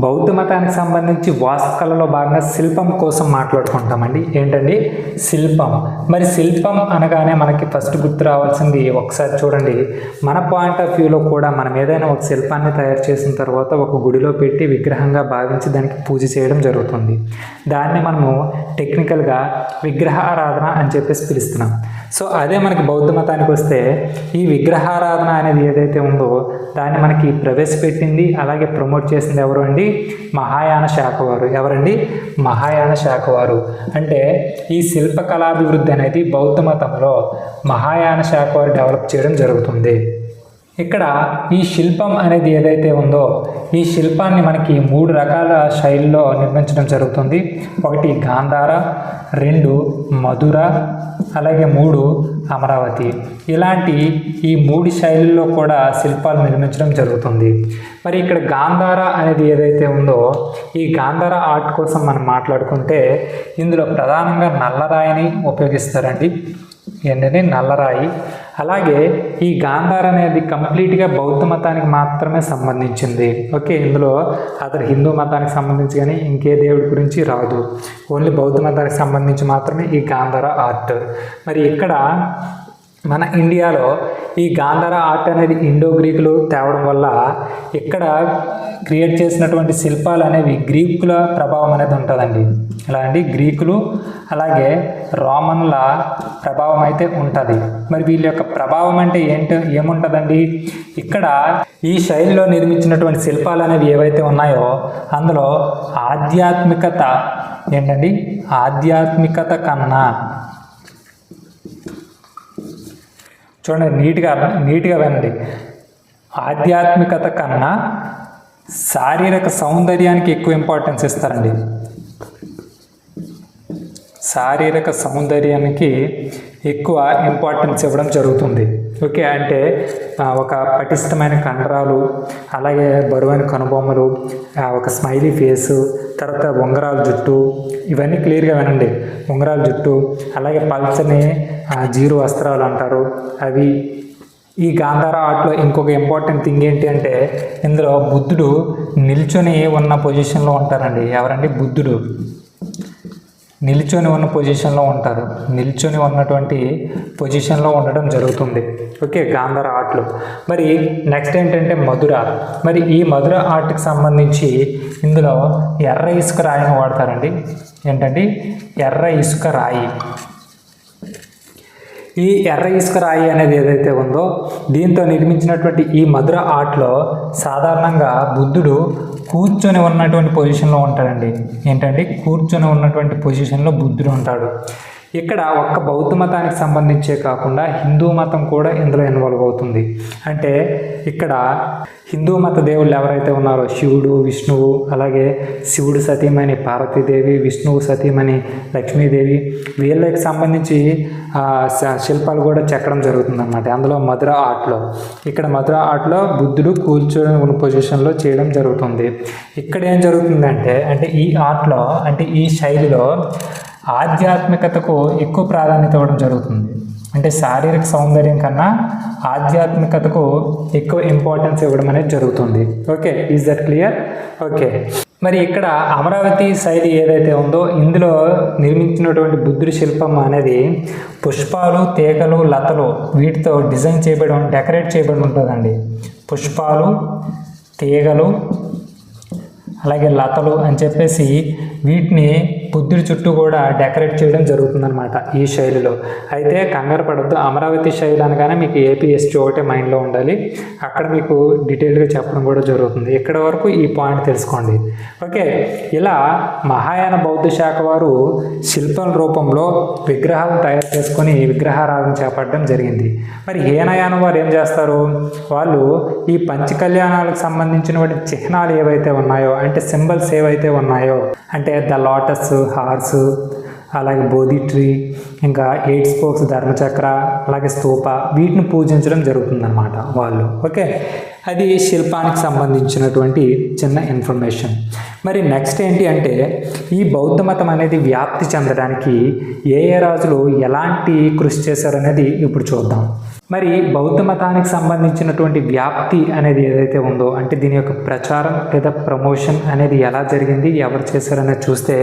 [SPEAKER 1] బౌద్ధ మతానికి సంబంధించి వాస్తుకళలో భాగంగా శిల్పం కోసం మాట్లాడుకుంటామండి. ఏంటండి? శిల్పం. మరి శిల్పం అనగానే మనకి ఫస్ట్ గుర్తు రావాల్సింది ఒకసారి చూడండి. మన పాయింట్ ఆఫ్ వ్యూలో కూడా మనం ఏదైనా ఒక శిల్పాన్ని తయారు చేసిన తర్వాత ఒక గుడిలో పెట్టి విగ్రహంగా భావించి దానికి పూజ చేయడం జరుగుతుంది. దాన్ని మనము టెక్నికల్గా విగ్రహారాధన అని చెప్పేసి పిలుస్తున్నాం. సో అదే మనకి బౌద్ధ మతానికి వస్తే ఈ విగ్రహారాధన అనేది ఏదైతే ఉందో దాన్ని మనకి ప్రవేశపెట్టింది అలాగే ప్రమోట్ చేసింది ఎవరు అండి? మహాయాన శాఖ వారు. ఎవరండి? మహాయాన శాఖ వారు. అంటే ఈ శిల్పకళాభివృద్ధి అనేది బౌద్ధ మతంలో మహాయాన శాఖ వారు డెవలప్ చేయడం జరుగుతుంది. ఇక్కడ ఈ శిల్పం అనేది ఏదైతే ఉందో ఈ శిల్పాన్ని మనకి 3 రకాల శైలిలో నిర్మించడం జరుగుతుంది. 1 గాంధార, 2 మధుర, అలాగే 3 అమరావతి. ఇలాంటి ఈ 3 శైలుల్లో కూడా శిల్పాలు నిర్మించడం జరుగుతుంది. మరి ఇక్కడ గాంధార అనేది ఏదైతే ఉందో ఈ గాంధార ఆర్ట్ కోసం మనం మాట్లాడుకుంటే ఇందులో ప్రధానంగా నల్లరాయిని ఉపయోగిస్తారండి. ఏంటంటే నల్లరాయి. అలాగే ఈ గాంధార అనేది కంప్లీట్గా బౌద్ధ మతానికి మాత్రమే సంబంధించింది. ఓకే. ఇందులో అతను హిందూ మతానికి సంబంధించి కానీ ఇంకే దేవుడి గురించి రాదు. ఓన్లీ బౌద్ధ మతానికి సంబంధించి మాత్రమే ఈ గాంధార ఆర్ట్. మరి ఇక్కడ మన ఇండియాలో ఈ గాంధార ఆర్ట్ అనేది ఇండో గ్రీకులు తేవడం వల్ల ఇక్కడ క్రియేట్ చేసినటువంటి శిల్పాలు అనేవి గ్రీకుల ప్రభావం అనేది ఉంటుందండి. ఎలా అండి? గ్రీకులు అలాగే రోమన్ల ప్రభావం అయితే ఉంటుంది. మరి వీళ్ళ యొక్క ప్రభావం అంటే ఏముంటుందండి? ఇక్కడ ఈ శైలిలో నిర్మించినటువంటి శిల్పాలు అనేవి ఏవైతే ఉన్నాయో అందులో ఆధ్యాత్మికత ఏంటండి, ఆధ్యాత్మికత కన్నా చూడండి, నీట్గా వినండి. ఆధ్యాత్మికత కన్నా శారీరక సౌందర్యానికి ఎక్కువ ఇంపార్టెన్స్ ఇస్తారండి. శారీరక సౌందర్యానికి ఎక్కువ ఇంపార్టెన్స్ ఇవ్వడం జరుగుతుంది. ఓకే, అంటే ఒక పటిష్టమైన కండరాలు, అలాగే బరువైన కనుబొమ్మలు, ఒక స్మైలీ ఫేసు, తర్వాత ఉంగరాల జుట్టు, ఇవన్నీ క్లియర్గా వినండి. ఉంగరాల జుట్టు, అలాగే పల్చని జీరు వస్త్రాలు అంటారు అవి. ఈ గాంధార ఆర్ట్లో ఇంకొక ఇంపార్టెంట్ థింగ్ ఏంటి అంటే ఇందులో బుద్ధుడు నిల్చొని ఉన్న పొజిషన్లో ఉంటారండి. ఎవరండి? బుద్ధుడు నిల్చొని ఉన్న పొజిషన్లో ఉంటారు. నిల్చొని ఉన్నటువంటి పొజిషన్లో ఉండడం జరుగుతుంది. ఓకే, గాంధార ఆర్ట్లో. మరి నెక్స్ట్ ఏంటంటే మధుర. మరి ఈ మధుర ఆర్ట్కి సంబంధించి ఇందులో ఎర్ర ఇసుక రాయిని వాడతారండి. ఏంటండి? ఎర్ర ఇసుక రాయి. ఈ ఎర్ర ఇసుక రాయి అనేది ఏదైతే ఉందో దీంతో నిర్మించినటువంటి ఈ మధుర ఆర్ట్లో సాధారణంగా బుద్ధుడు కూర్చొని ఉన్నటువంటి పొజిషన్లో ఉంటాడండి. ఏంటండి? కూర్చొని ఉన్నటువంటి పొజిషన్లో బుద్ధుడు ఉంటాడు. ఇక్కడ ఒక్క బౌద్ధ మతానికి సంబంధించే కాకుండా హిందూ మతం కూడా ఇందులో ఇన్వాల్వ్ అవుతుంది. అంటే ఇక్కడ హిందూ మత దేవుళ్ళు ఎవరైతే ఉన్నారో శివుడు, విష్ణువు, అలాగే శివుడు సతీమణి పార్వతీదేవి, విష్ణువు సతీమణి లక్ష్మీదేవి, వీళ్ళకి సంబంధించి శిల్పాలు కూడా చెక్కడం జరుగుతుంది అన్నమాట అందులో మధుర ఆర్ట్లో. ఇక్కడ మధుర ఆర్ట్లో బుద్ధుడు కూర్చొని ఉన్న పొజిషన్లో చేయడం జరుగుతుంది. ఇక్కడ ఏం జరుగుతుందంటే ఈ ఆర్ట్లో ఈ శైలిలో ఆధ్యాత్మికతకు ఎక్కువ ప్రాధాన్యత ఇవ్వడం జరుగుతుంది. అంటే శారీరక సౌందర్యం కన్నా ఆధ్యాత్మికతకు ఎక్కువ ఇంపార్టెన్స్ ఇవ్వడం అనేది జరుగుతుంది. Okay, is that clear? Okay, మరి ఇక్కడ అమరావతి శైలి ఏదైతే ఉందో ఇందులో నిర్మించినటువంటి బుద్ధుడి శిల్పం అనేది పుష్పాలు, తీగలు, లతలు వీటితో డిజైన్ చేయబడి డెకరేట్ చేయబడి ఉంటుందండి. పుష్పాలు, తీగలు, అలాగే లతలు అని చెప్పేసి వీటిని బుద్ధుడి చుట్టూ కూడా డెకరేట్ చేయడం జరుగుతుందన్నమాట ఈ శైలిలో. అయితే కంగారు పడద్దు, అమరావతి శైలి అనగానే మీకు ఏపీఎస్టీ ఒకటే మైండ్లో ఉండాలి. అక్కడ మీకు డీటెయిల్గా చెప్పడం కూడా జరుగుతుంది. ఇక్కడ వరకు ఈ పాయింట్ తెలుసుకోండి. ఓకే, ఇలా మహాయాన బౌద్ధ శాఖ వారు శిల్పం రూపంలో విగ్రహాలను తయారు చేసుకొని విగ్రహారాధన చేపట్టడం జరిగింది. మరి హీనయానం వారు ఏం చేస్తారు? వాళ్ళు ఈ పంచకళ్యాణాలకు సంబంధించినటువంటి చిహ్నాలు ఏవైతే ఉన్నాయో సింబల్స్ ఏవైతే ఉన్నాయో ద లోటస్, హార్స్, అలాగే బోధి ట్రీ, ఇంకా 8 స్పోక్స్ ధర్మచక్ర, అలాగే స్తూప, వీటిని పూజించడం జరుగుతుందన్నమాట వాళ్ళు. ఓకే, అది శిల్పానికి సంబంధించినటువంటి చిన్న ఇన్ఫర్మేషన్. మరి నెక్స్ట్ ఏంటి అంటే ఈ బౌద్ధ మతం అనేది వ్యాప్తి చెందడానికి ఏ రాజులు ఎలాంటి కృషి చేశారనేది ఇప్పుడు చూద్దాం. మరి బౌద్ధ మతానికి సంబంధించినటువంటి వ్యాప్తి అనేది ఏదైతే ఉందో దీని యొక్క ప్రచారం లేదా ప్రమోషన్ అనేది ఎలా జరిగింది, ఎవరు చేశారనేది చూస్తే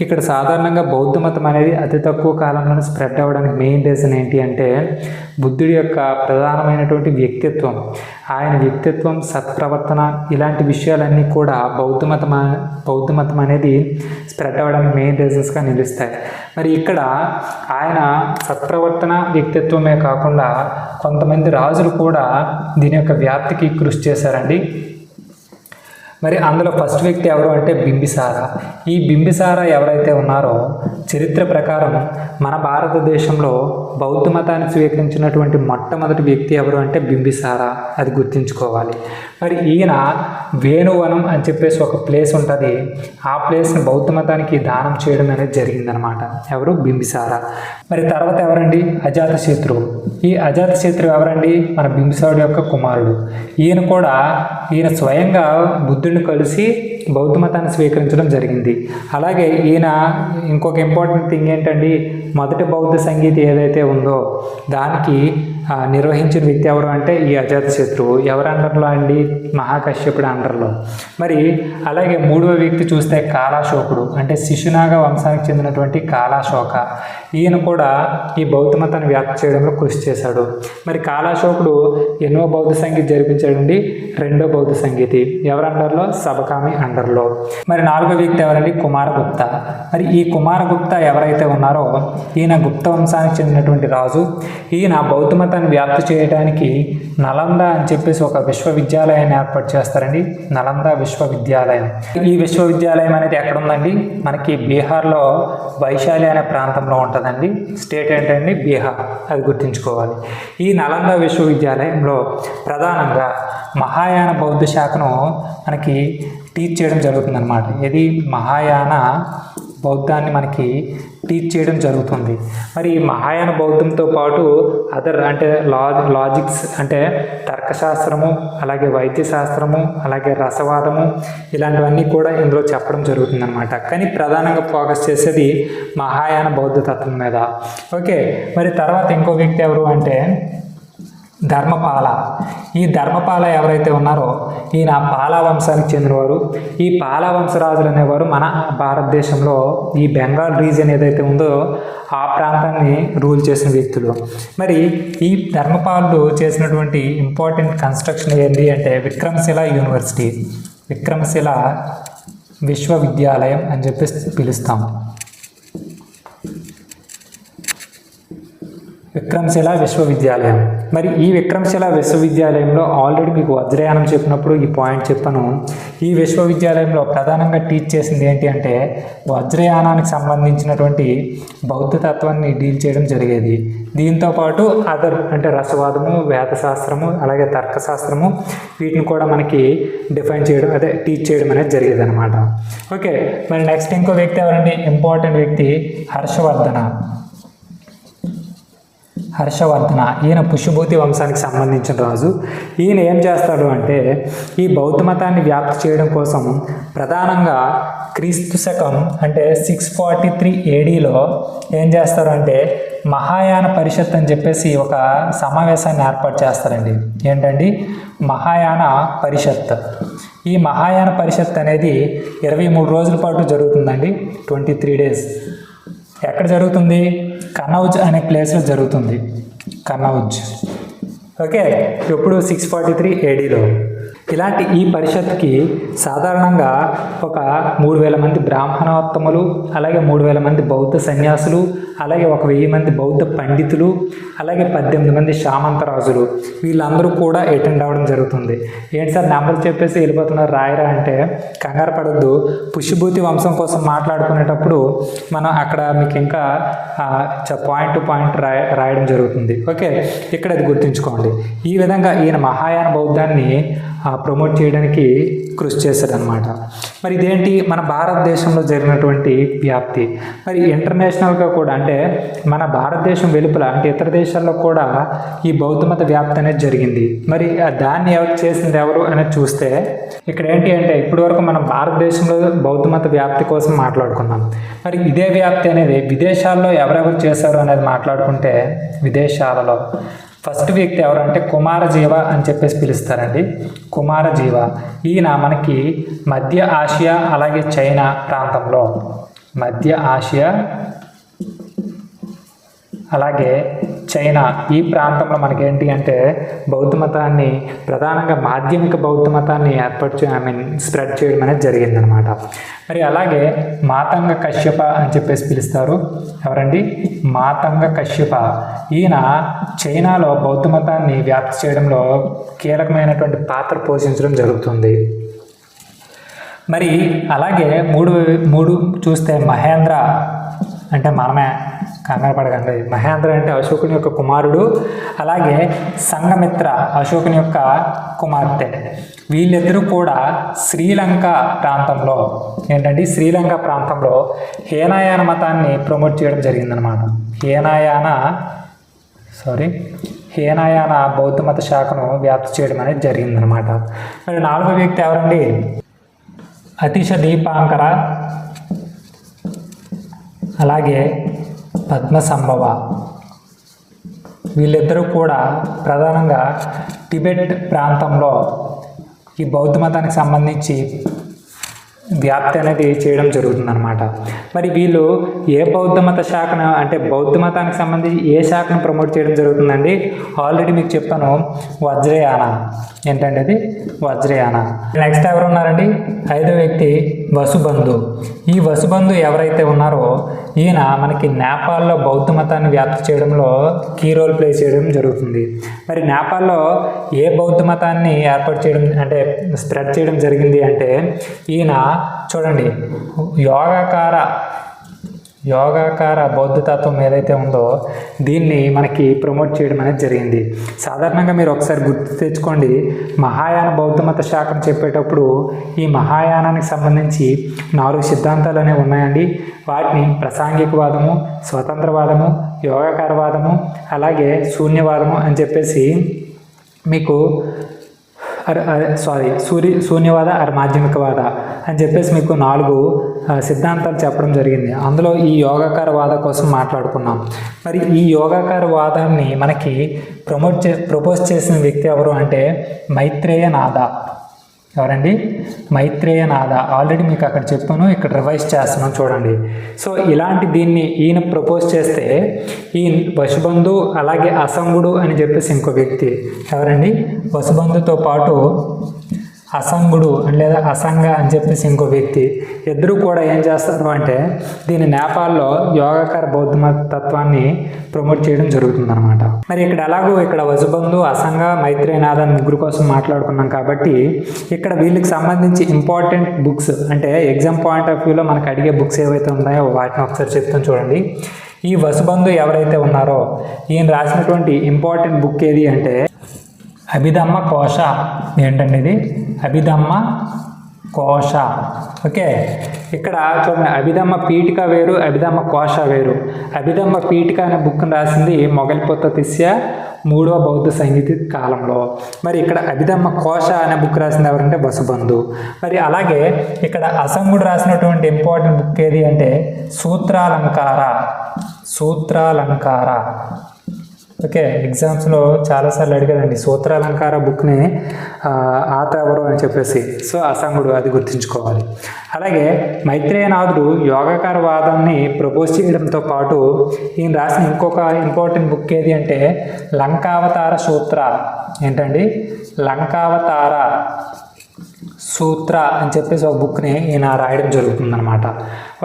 [SPEAKER 1] ఇక్కడ సాధారణంగా బౌద్ధ మతం అనేది అతి తక్కువ కాలంలో స్ప్రెడ్ అవ్వడానికి మెయిన్ రీజన్ ఏంటి అంటే బుద్ధుడి యొక్క ప్రధానమైనటువంటి వ్యక్తిత్వం, ఆయన వ్యక్తిత్వం, సత్ప్రవర్తన, ఇలాంటి విషయాలన్నీ కూడా బౌద్ధ మతం అనేది స్ప్రెడ్ అవ్వడానికి మెయిన్ రీజన్స్గా నిలుస్తాయి. మరి ఇక్కడ ఆయన సత్ప్రవర్తన, వ్యక్తిత్వమే కాకుండా కొంతమంది రాజులు కూడా దీని యొక్క వ్యాప్తికి కృషి చేశారండి. మరి అందులో ఫస్ట్ వ్యక్తి ఎవరు అంటే బింబిసార. ఈ బింబిసార ఎవరైతే ఉన్నారో చరిత్ర ప్రకారం మన భారతదేశంలో బౌద్ధ మతాన్ని స్వీకరించినటువంటి మొట్టమొదటి వ్యక్తి ఎవరు అంటే బింబిసార, అది గుర్తుంచుకోవాలి. మరి ఈయన వేణువనం అని చెప్పేసి ఒక ప్లేస్ ఉంటుంది, ఆ ప్లేస్ని బౌద్ధ మతానికి దానం చేయడం అనేది జరిగిందనమాట. ఎవరు? బింబిసార. మరి తర్వాత ఎవరండి? అజాతశత్రువు. ఈ అజాతశత్రువు ఎవరండి? మన బింబిసారుడు యొక్క కుమారుడు. ఈయన స్వయంగా బుద్ధుడిని కలిసి బౌద్ధ మతాన్ని స్వీకరించడం జరిగింది. అలాగే ఈయన ఇంకొక ఇంపార్టెంట్ థింగ్ ఏంటండి, మొదటి బౌద్ధ సంగీతి ఏదైతే ఉందో దానికి నిర్వహించిన వ్యక్తి ఎవరు అంటే ఈ అజాతశత్రువు. ఎవరి అండర్లో అండి? మహాకశ్యపుడి అండర్లో. మరి అలాగే మూడవ వ్యక్తి చూస్తే కాలాశోకుడు, శిశునాగ వంశానికి చెందినటువంటి కాలాశోక. ఈయన కూడా ఈ బౌద్ధ మతాన్ని వ్యాప్తి చేయడంలో కృషి చేశాడు. మరి కాలాశోకుడు ఎన్నో బౌద్ధ సంగీతి జరిపించాడండి? 2వ బౌద్ధ సంగీతి. ఎవరి అండర్లో? సబకామి అండర్లో. మరి 4వ వ్యక్తి ఎవరండి? కుమారగుప్త. మరి ఈ కుమారగుప్త ఎవరైతే ఉన్నారో ఈయన గుప్త వంశానికి చెందినటువంటి రాజు. ఈయన బౌద్ధ మతాన్ని మతాన్ని వ్యాప్తి చేయడానికి నలంద అని చెప్పేసి ఒక విశ్వవిద్యాలయాన్ని ఏర్పాటు చేస్తారండి. నలంద విశ్వవిద్యాలయం. ఈ విశ్వవిద్యాలయం అనేది ఎక్కడ ఉందండి? మనకి బీహార్లో వైశాలి అనే ప్రాంతంలో ఉంటుందండి. స్టేట్ ఏంటండి? బీహార్. అది గుర్తుంచుకోవాలి. ఈ నలంద విశ్వవిద్యాలయంలో ప్రధానంగా మహాయాన బౌద్ధ శాఖను మనకి టీచ్ చేయడం జరుగుతుందన్నమాట. ఇది మహాయాన బౌద్ధాన్ని మనకి టీచ్ చేయడం జరుగుతుంది. మరి మహాయాన బౌద్ధంతో పాటు అదర్ అంటే లాజిక్స్ అంటే తర్కశాస్త్రము, అలాగే వైద్యశాస్త్రము, అలాగే రసవాదము, ఇలాంటివన్నీ కూడా ఇందులో చెప్పడం జరుగుతుందన్నమాట. కానీ ప్రధానంగా ఫోకస్ చేసేది మహాయాన బౌద్ధ తత్వం మీద. ఓకే, మరి తర్వాత ఇంకో వ్యక్తి ఎవరు అంటే ధర్మపాల. ఈ ధర్మపాల ఎవరైతే ఉన్నారో ఈయన పాలా వంశానికి చెందినవారు. ఈ పాలా వంశరాజులు అనేవారు మన భారతదేశంలో ఈ బెంగాల్ రీజియన్ ఏదైతే ఉందో ఆ ప్రాంతాన్ని రూల్ చేసిన వ్యక్తులు. మరి ఈ ధర్మపాలుడు చేసినటువంటి ఇంపార్టెంట్ కన్స్ట్రక్షన్ ఏంటి అంటే విక్రమశిల యూనివర్సిటీ, విక్రమశిల విశ్వవిద్యాలయం అని చెప్పేసి పిలుస్తాం. విక్రమశిల విశ్వవిద్యాలయం. మరి ఈ విక్రమశిల విశ్వవిద్యాలయంలో ఆల్రెడీ మీకు వజ్రయానం చెప్పినప్పుడు ఈ పాయింట్ చెప్పాను. ఈ విశ్వవిద్యాలయంలో ప్రధానంగా టీచ్ చేసింది ఏంటి అంటే వజ్రయానానికి సంబంధించినటువంటి బౌద్ధ తత్వాన్ని డీల్ చేయడం జరిగేది. దీంతోపాటు అదర్ అంటే రసవాదము, వేదశాస్త్రము, అలాగే తర్కశాస్త్రము, వీటిని కూడా మనకి డిఫైన్ చేయడం అదే టీచ్ చేయడం అనేది జరిగేది అనమాట. ఓకే, మరి నెక్స్ట్ ఇంకో వ్యక్తి ఎవరండి? ఇంపార్టెంట్ వ్యక్తి హర్షవర్ధన. హర్షవర్ధన ఈయన పుష్యభూతి వంశానికి సంబంధించిన రాజు. ఈయన ఏం చేస్తాడు అంటే ఈ బౌద్ధ మతాన్ని వ్యాప్తి చేయడం కోసం ప్రధానంగా క్రీస్తు శకం అంటే 643 ADలో ఏం చేస్తారు అంటే మహాయాన పరిషత్ అని చెప్పేసి ఒక సమావేశాన్ని ఏర్పాటు చేస్తారండి. ఏంటండి? మహాయాన పరిషత్. ఈ మహాయాన పరిషత్ అనేది 23 రోజుల పాటు జరుగుతుందండి. 23 days. ఎక్కడ జరుగుతుంది? కనౌజ్ అనే ప్లేస్లో జరుగుతుంది. కనౌజ్. ఓకే, ఇప్పుడు 643 ADలో. ఇలాంటి ఈ పరిషత్కి సాధారణంగా ఒక 3000 మంది బ్రాహ్మణోత్తములు, అలాగే 3000 మంది బౌద్ధ సన్యాసులు, అలాగే 1000 మంది బౌద్ధ పండితులు, అలాగే 18 మంది సామంతరాజులు, వీళ్ళందరూ కూడా అటెండ్ అవ్వడం జరుగుతుంది. ఏంటి సార్ నెంబర్లు చెప్పేసి వెళ్ళిపోతున్నారు రాయరా అంటే కంగారు పడద్దు. పుష్యభూతి వంశం కోసం మాట్లాడుకునేటప్పుడు మనం అక్కడ మీకు ఇంకా పాయింట్ టు పాయింట్ రాయడం జరుగుతుంది. ఓకే, ఇక్కడ అది గుర్తుంచుకోండి. ఈ విధంగా ఈయన మహాయాన బౌద్ధాన్ని ప్రమోట్ చేయడానికి కృషి చేశాడనమాట. మరి ఇదేంటి? మన భారతదేశంలో జరిగినటువంటి వ్యాప్తి. మరి ఇంటర్నేషనల్గా కూడా అంటే మన భారతదేశం వెలుపల అంటే ఇతర దేశాల్లో కూడా ఈ బౌద్ధ మత వ్యాప్తి అనేది జరిగింది. మరి దాన్ని చేసింది ఎవరు అనేది చూస్తే ఇక్కడ ఏంటి అంటే ఇప్పటి వరకు మనం భారతదేశంలో బౌద్ధ మత వ్యాప్తి కోసం మాట్లాడుకున్నాం. మరి ఇదే వ్యాప్తి అనేది విదేశాల్లో ఎవరెవరు చేశారు అనేది మాట్లాడుకుంటే విదేశాలలో ఫస్ట్ వ్యక్తి ఎవరంటే కుమారజీవ అని చెప్పేసి పిలుస్తారండి. కుమారజీవ ఈయన మనకి మధ్య ఆసియా అలాగే చైనా ప్రాంతంలో, మధ్య ఆసియా అలాగే చైనా ఈ ప్రాంతంలో మనకేంటి అంటే బౌద్ధ మతాన్ని ప్రధానంగా మాధ్యమిక బౌద్ధ మతాన్ని స్ప్రెడ్ చేయడం అనేది జరిగిందనమాట. మరి అలాగే మాతంగ కశ్యప అని చెప్పేసి పిలుస్తారు. ఎవరండి? మాతంగ కశ్యప. ఈయన చైనాలో బౌద్ధ మతాన్ని వ్యాప్తి చేయడంలో కీలకమైనటువంటి పాత్ర పోషించడం జరుగుతుంది. మరి అలాగే మూడు చూస్తే మహేంద్ర అంటే మనమే, కంగారు పడకండి. మహేంద్ర అంటే అశోకుని యొక్క కుమారుడు, అలాగే సంఘమిత్ర అశోకుని యొక్క కుమార్తె. వీళ్ళిద్దరూ కూడా శ్రీలంక ప్రాంతంలో ఏంటండి శ్రీలంక ప్రాంతంలో హీనయాన మతాన్ని ప్రమోట్ చేయడం జరిగిందనమాట. హీనయాన బౌద్ధ మత శాఖను వ్యాప్తి చేయడం అనేది జరిగిందనమాట. మరి 4వ వ్యక్తి ఎవరండి? అతిశ దీపాంకర అలాగే పద్మసంభవ. వీళ్ళిద్దరూ కూడా ప్రధానంగా టిబెట్ ప్రాంతంలో ఈ బౌద్ధ మతానికి సంబంధించి వ్యాప్తి అనేది చేయడం జరుగుతుందన్నమాట. మరి వీళ్ళు ఏ బౌద్ధ మత శాఖను అంటే బౌద్ధ మతానికి సంబంధించి ఏ శాఖను ప్రమోట్ చేయడం జరుగుతుందండి? ఆల్రెడీ మీకు చెప్పాను, వజ్రయాన. ఏంటంటే అది వజ్రయాన. నెక్స్ట్ ఎవరు ఉన్నారండి? 5వ వ్యక్తి వసుబంధు. ఈ వసుబంధు ఎవరైతే ఉన్నారో ఈయన మనకి నేపాల్లో బౌద్ధ మతాన్ని వ్యాప్తి చేయడంలో కీ రోల్ ప్లే చేయడం జరుగుతుంది. మరి నేపాల్లో ఏ బౌద్ధ మతాన్ని ఏర్పాటు చేయడం అంటే స్ప్రెడ్ చేయడం జరిగింది అంటే ఈయన చూడండి యోగాకార బౌద్ధ తత్వం ఏదైతే ఉందో దీన్ని మనకి ప్రమోట్ చేయడం అనేది జరిగింది. సాధారణంగా మీరు ఒకసారి గుర్తు తెచ్చుకోండి, మహాయాన బౌద్ధ మత శాఖను చెప్పేటప్పుడు ఈ మహాయానానికి సంబంధించి 4 సిద్ధాంతాలు అనేవి ఉన్నాయండి. వాటిని ప్రాసంగికవాదము, స్వతంత్రవాదము, యోగాకారవాదము, అలాగే శూన్యవాదము అని చెప్పేసి మీకు శూన్యవాద మాధ్యమికవాద అని చెప్పేసి మీకు 4 సిద్ధాంతాలు చెప్పడం జరిగింది. అందులో ఈ యోగాకార వాద కోసం మాట్లాడుకున్నాం. మరి ఈ యోగాకార వాదాన్ని మనకి ప్రపోజ్ చేసిన వ్యక్తి ఎవరు అంటే మైత్రేయనాథ. ఎవరండి? మైత్రేయనాథ. ఆల్రెడీ మీకు అక్కడ చెప్పాను, ఇక్కడ రివైజ్ చేస్తున్నాను చూడండి. సో ఇలాంటి దీన్ని ఈయన ప్రపోజ్ చేస్తే ఈ వసుబంధు అలాగే అసంగుడు అని చెప్పేసి ఇంకో వ్యక్తి ఎవరండి? వసుబంధుతో పాటు అసంగుడు లేదా అసంగ అని చెప్పేసి ఇంకో వ్యక్తి, ఇద్దరు కూడా ఏం చేస్తారు అంటే దీని నేపాల్లో యోగాకార బౌద్ధ తత్వాన్ని ప్రమోట్ చేయడం జరుగుతుందన్నమాట. మరి ఇక్కడ వసుబంధు, అసంగ, మైత్రేయనాథ ముగ్గురు కోసం మాట్లాడుకున్నాం కాబట్టి ఇక్కడ వీళ్ళకి సంబంధించి ఇంపార్టెంట్ బుక్స్ అంటే ఎగ్జామ్ పాయింట్ ఆఫ్ వ్యూలో మనకు అడిగే బుక్స్ ఏవైతే ఉన్నాయో వాటిని ఒకసారి చెప్తాను చూడండి. ఈ వసుబంధు ఎవరైతే ఉన్నారో ఈయన రాసినటువంటి ఇంపార్టెంట్ బుక్ ఏది అంటే అభిధమ్మ కోశ. ఏంటండి ఇది? అభిధమ్మ కోశ. ఓకే, ఇక్కడ చూడండి, అభిధమ్మ పీఠిక వేరు, అభిధమ్మ కోశ వేరు. అభిధమ్మ పీఠిక అనే బుక్ని రాసింది మొగలిపొత్త తిస్య 3వ బౌద్ధ సంగీత కాలంలో. మరి ఇక్కడ అభిధమ్మ కోశ అనే బుక్ రాసింది ఎవరంటే వసుబంధు. మరి అలాగే ఇక్కడ అసంగుడు రాసినటువంటి ఇంపార్టెంట్ బుక్ ఏది అంటే సూత్రాలంకార. ఓకే, ఎగ్జామ్స్లో చాలాసార్లు అడిగారండి సూత్రాలంకార బుక్ని ఆత ఎవరు అని చెప్పేసి. సో అసంగుడు, అది గుర్తుంచుకోవాలి. అలాగే మైత్రేయనాథుడు యోగాకార వాదాన్ని ప్రపోజ్ చేయడంతో పాటు ఈయన రాసిన ఇంకొక ఇంపార్టెంట్ బుక్ ఏది అంటే లంకావతార సూత్ర. ఏంటండి? లంకావతార సూత్ర అని చెప్పేసి ఒక బుక్ని ఈయన రాయడం జరుగుతుందన్నమాట.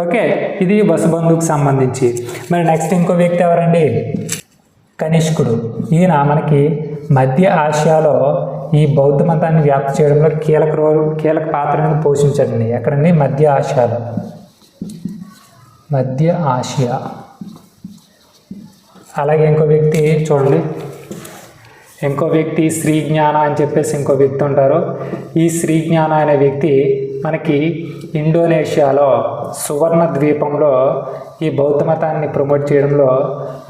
[SPEAKER 1] ఓకే, ఇది వసుబంధుకు సంబంధించి. మరి నెక్స్ట్ ఇంకో వ్యక్తి ఎవరండి? కనిష్కుడు. ఈయన మనకి మధ్య ఆసియాలో ఈ బౌద్ధ మతాన్ని వ్యాప్తి చేయడంలో కీలక పాత్రను పోషించండి. ఎక్కడండి? మధ్య ఆసియా. అలాగే ఇంకో వ్యక్తి చూడండి, ఇంకో వ్యక్తి శ్రీజ్ఞాన అని చెప్పేసి ఇంకో వ్యక్తి ఉంటారు. ఈ శ్రీజ్ఞాన అనే వ్యక్తి మనకి ఇండోనేషియాలో సువర్ణ ద్వీపంలో ఈ బౌద్ధ మతాన్ని ప్రమోట్ చేయడంలో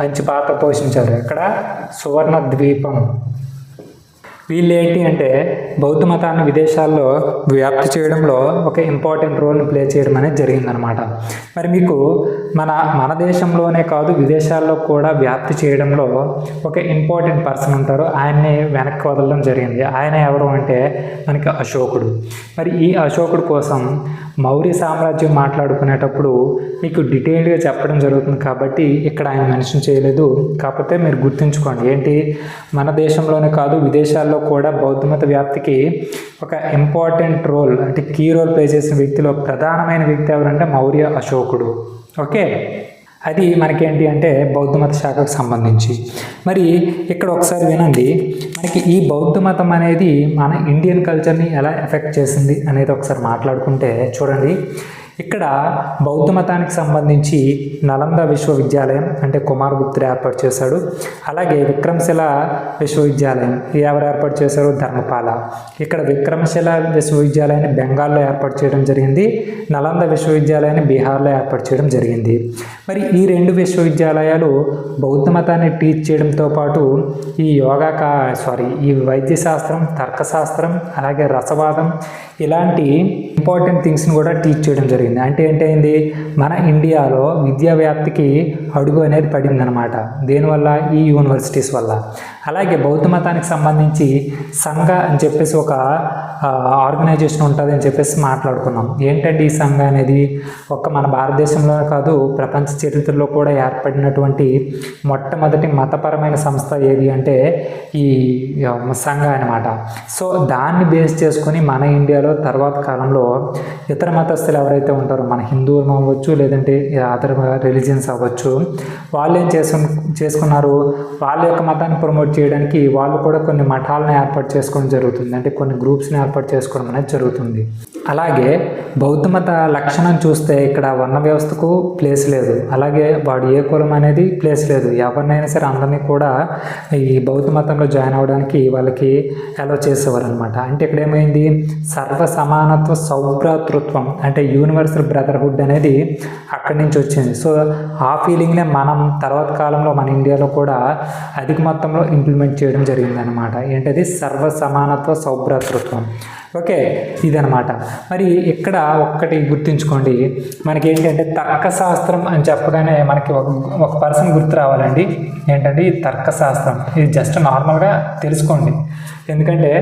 [SPEAKER 1] మంచి పాత్ర పోషించారు. ఇక్కడ సువర్ణ ద్వీపం. వీళ్ళు ఏంటి అంటే బౌద్ధ మతాన్ని విదేశాల్లో వ్యాప్తి చేయడంలో ఒక ఇంపార్టెంట్ రోల్ని ప్లే చేయడం అనేది జరిగిందనమాట. మరి మీకు మన దేశంలోనే కాదు విదేశాల్లో కూడా వ్యాప్తి చేయడంలో ఒక ఇంపార్టెంట్ పర్సన్ ఉంటారు. ఆయన్ని వెనక్కి వదలడం జరిగింది. ఆయన ఎవరు అంటే మనకి అశోకుడు. మరి ఈ అశోకుడు కోసం మౌర్య సామ్రాజ్యం మాట్లాడుకునేటప్పుడు మీకు డీటెయిల్డ్గా చెప్పడం జరుగుతుంది కాబట్టి ఇక్కడ ఆయన మెన్షన్ చేయలేదు. కాకపోతే మీరు గుర్తుంచుకోండి, ఏంటి, మన దేశంలోనే కాదు విదేశాల్లో కూడా బౌద్ధ మత వ్యాప్తికి ఒక ఇంపార్టెంట్ రోల్ అంటే కీ రోల్ ప్లే చేసిన వ్యక్తిలో ప్రధానమైన వ్యక్తి ఎవరంటే మౌర్య అశోకుడు. ఓకే, అది మనకేంటి అంటే బౌద్ధ మత శాఖకు సంబంధించి. మరి ఇక్కడ ఒకసారి వినండి, మనకి ఈ బౌద్ధ మతం అనేది మన ఇండియన్ కల్చర్ని ఎలా ఎఫెక్ట్ చేసింది అనేది ఒకసారి మాట్లాడుకుంటే చూడండి. ఇక్కడ బౌద్ధ మతానికి సంబంధించి నలంద విశ్వవిద్యాలయం అంటే కుమారగుప్తుడు ఏర్పాటు చేశాడు. అలాగే విక్రమశిల విశ్వవిద్యాలయం ఎవరు ఏర్పాటు చేశారు? ధర్మపాల. ఇక్కడ విక్రమశిల విశ్వవిద్యాలయాన్ని బెంగాల్లో ఏర్పాటు చేయడం జరిగింది. నలంద విశ్వవిద్యాలయాన్ని బీహార్లో ఏర్పాటు చేయడం జరిగింది. మరి ఈ 2 విశ్వవిద్యాలయాలు బౌద్ధ మతాన్ని టీచ్ చేయడంతో పాటు ఈ వైద్యశాస్త్రం, తర్కశాస్త్రం, అలాగే రసవాదం ఇలాంటి ఇంపార్టెంట్ థింగ్స్ని కూడా టీచ్ చేయడం జరిగింది. అంటే ఏంటైంది, మన ఇండియాలో విద్యా వ్యాప్తికి అడుగు అనేది పడిందనమాట. దేనివల్ల? ఈ యూనివర్సిటీస్ వల్ల. అలాగే బౌద్ధ మతానికి సంబంధించి సంఘ అని చెప్పేసి ఒక ఆర్గనైజేషన్ ఉంటుంది అని చెప్పేసి మాట్లాడుకున్నాం. ఏంటంటే ఈ సంఘ అనేది మన భారతదేశంలో కాదు, ప్రపంచ చరిత్రలో కూడా ఏర్పడినటువంటి మొట్టమొదటి మతపరమైన సంస్థ ఏది అంటే ఈ సంఘ అనమాట. సో దాన్ని బేస్ చేసుకొని మన ఇండియాలో తర్వాత కాలంలో ఇతర మతస్థులు ఎవరైతే ఉంటారో, మన హిందువులు అవ్వచ్చు లేదంటే అదర్ రిలీజియన్స్ అవ్వచ్చు, వాళ్ళు ఏం చేసుకున్నారు, వాళ్ళ యొక్క మతాన్ని ప్రమోట్ చేయడానికి వాళ్ళు కూడా కొన్ని మఠాలను ఏర్పాటు చేసుకోవడం జరుగుతుంది. అంటే కొన్ని గ్రూప్స్ని ఏర్పాటు చేసుకోవడం అనేది జరుగుతుంది. అలాగే బౌద్ధ మత లక్షణం చూస్తే ఇక్కడ వర్ణ వ్యవస్థకు ప్లేస్ లేదు, అలాగే వాడు ఏ కులం అనేది ప్లేస్ లేదు. ఎవరినైనా సరే అందరినీ కూడా ఈ బౌద్ధ మతంలో జాయిన్ అవ్వడానికి వాళ్ళకి అలో చేసేవారు అనమాట. అంటే ఇక్కడ ఏమైంది, సర్వ సమానత్వ సౌభ్రాతృత్వం అంటే యూనివర్సల్ బ్రదర్హుడ్ అనేది అక్కడి నుంచి వచ్చింది. సో ఆ ఫీలింగ్నే మనం తర్వాత కాలంలో మన ఇండియాలో కూడా అధిక మొత్తంలో ఇంప్లిమెంట్ చేయడం జరిగింది అనమాట. ఏంటది, సర్వ సమానత్వ సౌభ్రాతృత్వం. ఓకే, ఇదనమాట. మరి ఇక్కడ ఒక్కటి గుర్తుంచుకోండి, మనకి ఏంటంటే తర్కశాస్త్రం అని చెప్పగానే మనకి ఒక పర్సన్ గుర్తు రావాలండి. ఏంటంటే ఈ తర్కశాస్త్రం, ఇది జస్ట్ నార్మల్గా తెలుసుకోండి, ఎందుకంటే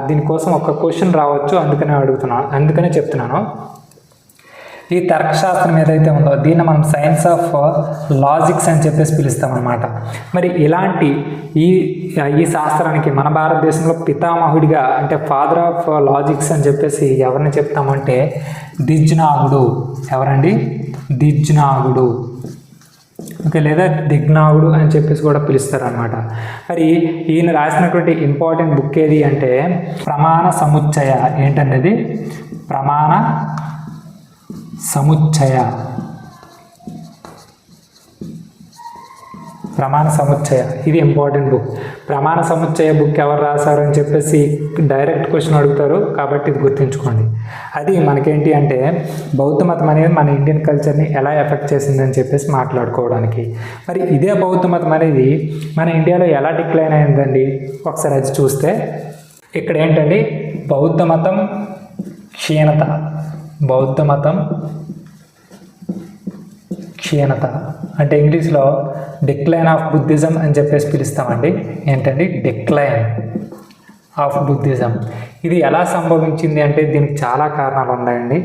[SPEAKER 1] దీనికోసం ఒక క్వశ్చన్ రావచ్చు, అందుకనే చెప్తున్నాను. ఈ తర్కశాస్త్రం ఏదైతే ఉందో దీన్ని మనం సైన్స్ ఆఫ్ లాజిక్స్ అని చెప్పేసి పిలుస్తామన్నమాట. మరి ఇలాంటి ఈ శాస్త్రానికి మన భారతదేశంలో పితామహుడిగా అంటే ఫాదర్ ఆఫ్ లాజిక్స్ అని చెప్పేసి ఎవరిని చెప్తామంటే దిజ్నాగుడు. ఎవరండి, దిజ్నాగుడు. ఓకే, లేదా దిగ్నాగుడు అని చెప్పేసి కూడా పిలుస్తారనమాట. మరి ఈయన రాసినటువంటి ఇంపార్టెంట్ బుక్ ఏది అంటే ప్రమాణ సముచ్చయ. ఏంటనేది ప్రమాణ సముచ్చయ. ప్రమాణ సముచ్చయ ఇది ఇంపార్టెంట్ బుక్. ప్రమాణ సముచ్చయ బుక్ ఎవరు రాశారు అని చెప్పేసి డైరెక్ట్ క్వశ్చన్ అడుగుతారు, కాబట్టి ఇది గుర్తుంచుకోండి. అది మనకేంటి అంటే బౌద్ధ మతం అనేది మన ఇండియన్ కల్చర్ని ఎలా ఎఫెక్ట్ చేసిందని చెప్పేసి మాట్లాడుకోవడానికి. మరి ఇదే బౌద్ధ మతం అనేది మన ఇండియాలో ఎలా డిక్లైన్ అయిందండి, ఒకసారి అది చూస్తే ఇక్కడ ఏంటండి, బౌద్ధ మతం క్షీణత. బౌద్ధ మతం క్షీణత అంటే ఇంగ్లీష్లో డిక్లైన్ ఆఫ్ బుద్ధిజం అని చెప్పేసి పిలుస్తామండి. ఏంటండి, డిక్లైన్ ఆఫ్ బుద్ధిజం. ఇది ఎలా సంభవించింది అంటే దీనికి చాలా కారణాలు ఉన్నాయండి.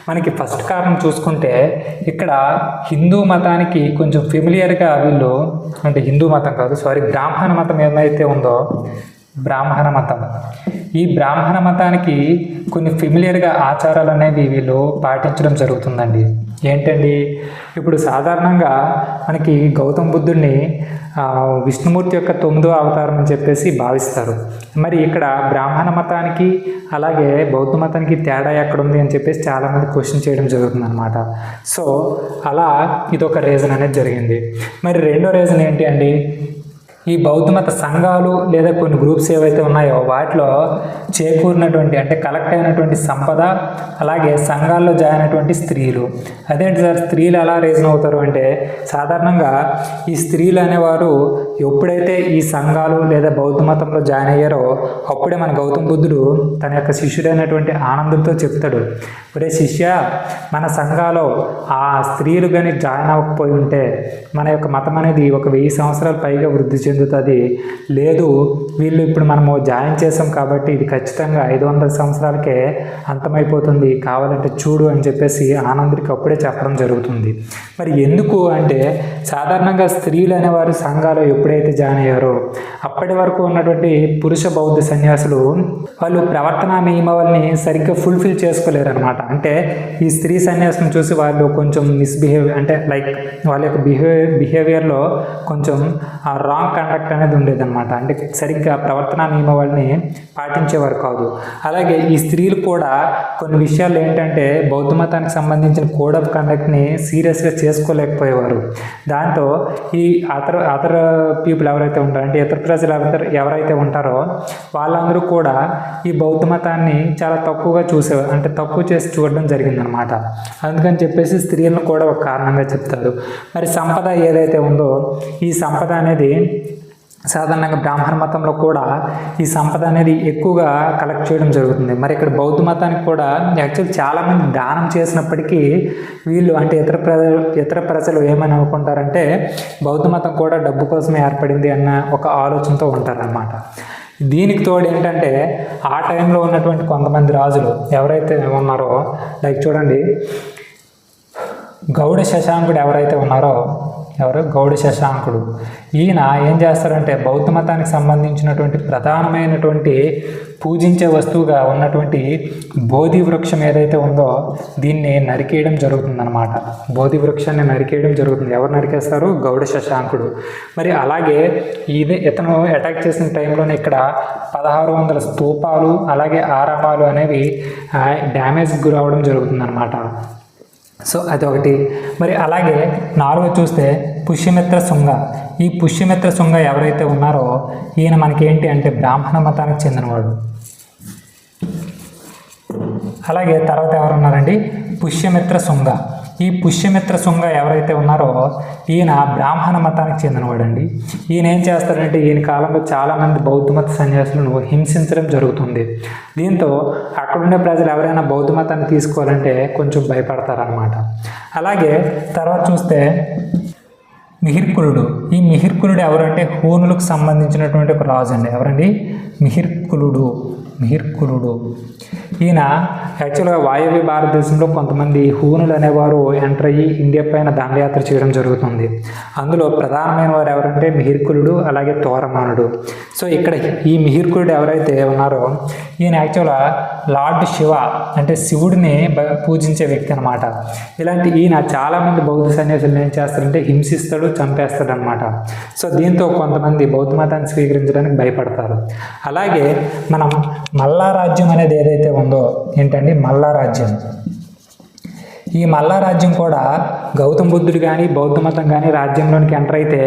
[SPEAKER 1] మనకి ఫస్ట్ కారణం చూసుకుంటే ఇక్కడ హిందూ మతానికి కొంచెం ఫెమిలియర్గా వీళ్ళు, అంటే హిందూ మతం కాదు బ్రాహ్మణ మతం ఏదైతే ఉందో, బ్రాహ్మణ మతం, ఈ బ్రాహ్మణ మతానికి కొన్ని ఫెమిలియర్గా ఆచారాలు అనేవి వీళ్ళు పాటించడం జరుగుతుందండి. ఏంటండి, ఇప్పుడు సాధారణంగా మనకి గౌతమ బుద్ధుడిని విష్ణుమూర్తి యొక్క 9వ అవతారం అని చెప్పేసి భావిస్తారు. మరి ఇక్కడ బ్రాహ్మణ మతానికి అలాగే బౌద్ధ మతానికి తేడా ఎక్కడుంది అని చెప్పేసి చాలామంది క్వశ్చన్ చేయడం జరుగుతుంది అనమాట. సో అలా ఇదొక రీజన్ అనేది జరిగింది. మరి రెండో రీజన్ ఏంటి అండి, ఈ బౌద్ధ మత సంఘాలు లేదా కొన్ని గ్రూప్స్ ఏవైతే ఉన్నాయో వాటిలో చేకూరినటువంటి అంటే కలెక్ట్ అయినటువంటి సంపద, అలాగే సంఘాల్లో జాయిన్ అయినటువంటి స్త్రీలు. అదేంటి సార్ స్త్రీలు ఎలా రీజన్ అవుతారు అంటే, సాధారణంగా ఈ స్త్రీలు అనేవారు ఎప్పుడైతే ఈ సంఘాలు లేదా బౌద్ధ మతంలో జాయిన్ అయ్యారో అప్పుడే మన గౌతమ బుద్ధుడు తన యొక్క శిష్యుడైనటువంటి ఆనందంతో చెప్తాడు, ఒరే శిష్య, మన సంఘాలో ఆ స్త్రీలు కానీ జాయిన్ అవ్వకపోయి ఉంటే మన యొక్క మతం అనేది ఒక 1000 సంవత్సరాల పైగా వృద్ధి చెందుతుంది. లేదు, వీళ్ళు ఇప్పుడు మనము జాయిన్ చేసాం కాబట్టి ఇది ఖచ్చితంగా 500 సంవత్సరాలకే అంతమైపోతుంది, కావాలంటే చూడు అని చెప్పేసి ఆనందుడికి అప్పుడే చెప్పడం జరుగుతుంది. మరి ఎందుకు అంటే, సాధారణంగా స్త్రీలు అనేవారు సంఘాలు ఎప్పుడైతే జాయిన్ అయ్యారో అప్పటి వరకు ఉన్నటువంటి పురుష బౌద్ధ సన్యాసులు వాళ్ళు ప్రవర్తనా నియమావళిని సరిగ్గా ఫుల్ఫిల్ చేసుకోలేరు అనమాట. అంటే ఈ స్త్రీ సన్యాసం చూసి వాళ్ళు కొంచెం మిస్బిహేవియర్, అంటే లైక్ వాళ్ళ యొక్క బిహేవియర్లో కొంచెం రాంగ్ కండక్ట్ అనేది ఉండేదన్నమాట. అంటే సరిగ్గా ప్రవర్తనా నియమావళిని పాటించేవారు కాదు. అలాగే ఈ స్త్రీలు కూడా కొన్ని విషయాలు ఏంటంటే బౌద్ధ మతానికి సంబంధించిన కోడ్ ఆఫ్ కండక్ట్ని సీరియస్గా చేసుకోలేకపోయేవారు. దాంతో ఈ అదర్ పీపుల్ ఎవరైతే ఉంటారో, అంటే ఇతర ప్రజలు ఎవరైతే ఉంటారో వాళ్ళందరూ కూడా ఈ బౌద్ధ మతాన్ని చాలా తక్కువగా చూసేవారు, అంటే తక్కువ చేసి చూడడం జరిగిందనమాట. అందుకని చెప్పేసి స్త్రీలను కూడా ఒక కారణంగా చెప్తారు. మరి సంపద ఏదైతే ఉందో ఈ సంపద అనేది సాధారణంగా బ్రాహ్మణ మతంలో కూడా ఈ సంపద అనేది ఎక్కువగా కలెక్ట్ చేయడం జరుగుతుంది. మరి ఇక్కడ బౌద్ధ మతానికి కూడా యాక్చువల్ చాలామంది దానం చేసినప్పటికీ వీళ్ళు అంటే ఇతర ప్రజలు ఏమని అనుకుంటారంటే బౌద్ధ మతం కూడా డబ్బు కోసమే ఏర్పడింది అన్న ఒక ఆలోచనతో ఉంటారన్నమాట. దీనికి తోడు ఏంటంటే ఆ టైంలో ఉన్నటువంటి కొంతమంది రాజులు ఎవరైతే ఉన్నారో లైక్ చూడండి, గౌడ శశాంకుడు ఎవరైతే ఉన్నారో గౌడ శశాంకుడు ఈయన ఏం చేస్తారంటే బౌద్ధ మతానికి సంబంధించినటువంటి ప్రధానమైనటువంటి పూజించే వస్తువుగా ఉన్నటువంటి బోధి వృక్షం ఏదైతే ఉందో దీన్ని నరికేయడం జరుగుతుందన్నమాట. బోధి వృక్షాన్ని నరికేయడం జరుగుతుంది. ఎవరు నరికేస్తారు? గౌడ శశాంకుడు. మరి అలాగే ఇతను అటాక్ చేసిన టైంలోనే ఇక్కడ 1600 స్తూపాలు అలాగే ఆరామాలు అనేవి డ్యామేజ్ గురవడం జరుగుతుందన్నమాట. సో అదొకటి. మరి అలాగే 4 చూస్తే పుష్యమిత్ర శుంగ. ఈ పుష్యమిత్ర శుంగ ఎవరైతే ఉన్నారో ఈయన మనకేంటి అంటే బ్రాహ్మణ మతానికి చెందినవాడు. అలాగే తర్వాత ఎవరు ఉన్నారండి? పుష్యమిత్ర శుంగ. ఈ పుష్యమిత్ర శుంగ ఎవరైతే ఉన్నారో ఈయన బ్రాహ్మణ మతానికి చెందినవాడండి. ఈయన ఏం చేస్తాడంటే ఈయన కాలంలో చాలామంది బౌద్ధ మత సన్యాసులను హింసించడం జరుగుతుంది. దీంతో అక్కడుండే ప్రజలు ఎవరైనా బౌద్ధ మతాన్ని తీసుకోవాలంటే కొంచెం భయపడతారనమాట. అలాగే తర్వాత చూస్తే మిహిర్కులుడు. ఈ మిహిర్కులుడు ఎవరంటే హూనులకు సంబంధించినటువంటి ఒక రాజు అండి. ఎవరండి? మిహిర్కులుడు. ఈయన యాక్చువల్గా వాయవ్య భారతదేశంలో కొంతమంది హూనులు అనేవారు ఎంటర్ అయ్యి ఇండియా పైన దండయాత్ర చేయడం జరుగుతుంది. అందులో ప్రధానమైన వారు ఎవరంటే మిహిర్కులుడు అలాగే తోరమానుడు. సో ఇక్కడ ఈ మిహిర్కులుడు ఎవరైతే ఉన్నారో ఈయన యాక్చువల్గా లార్డ్ శివ అంటే శివుడిని పూజించే వ్యక్తి అనమాట. ఇలాంటి ఈయన చాలామంది బౌద్ధ సన్యాసులను ఏం చేస్తారంటే హింసిస్తాడు, చంపేస్తాడు అనమాట. సో దీంతో కొంతమంది బౌద్ధ మతాన్ని స్వీకరించడానికి భయపడతారు. అలాగే మనం మల్లా రాజ్యం అనేది ఏదైతే ఉందో ఏంటండి మల్లా రాజ్యం. ఈ మల్లా రాజ్యం కూడా గౌతమ బుద్ధుడు కానీ బౌద్ధ మతం కానీ రాజ్యంలోనికి ఎంటర్ అయితే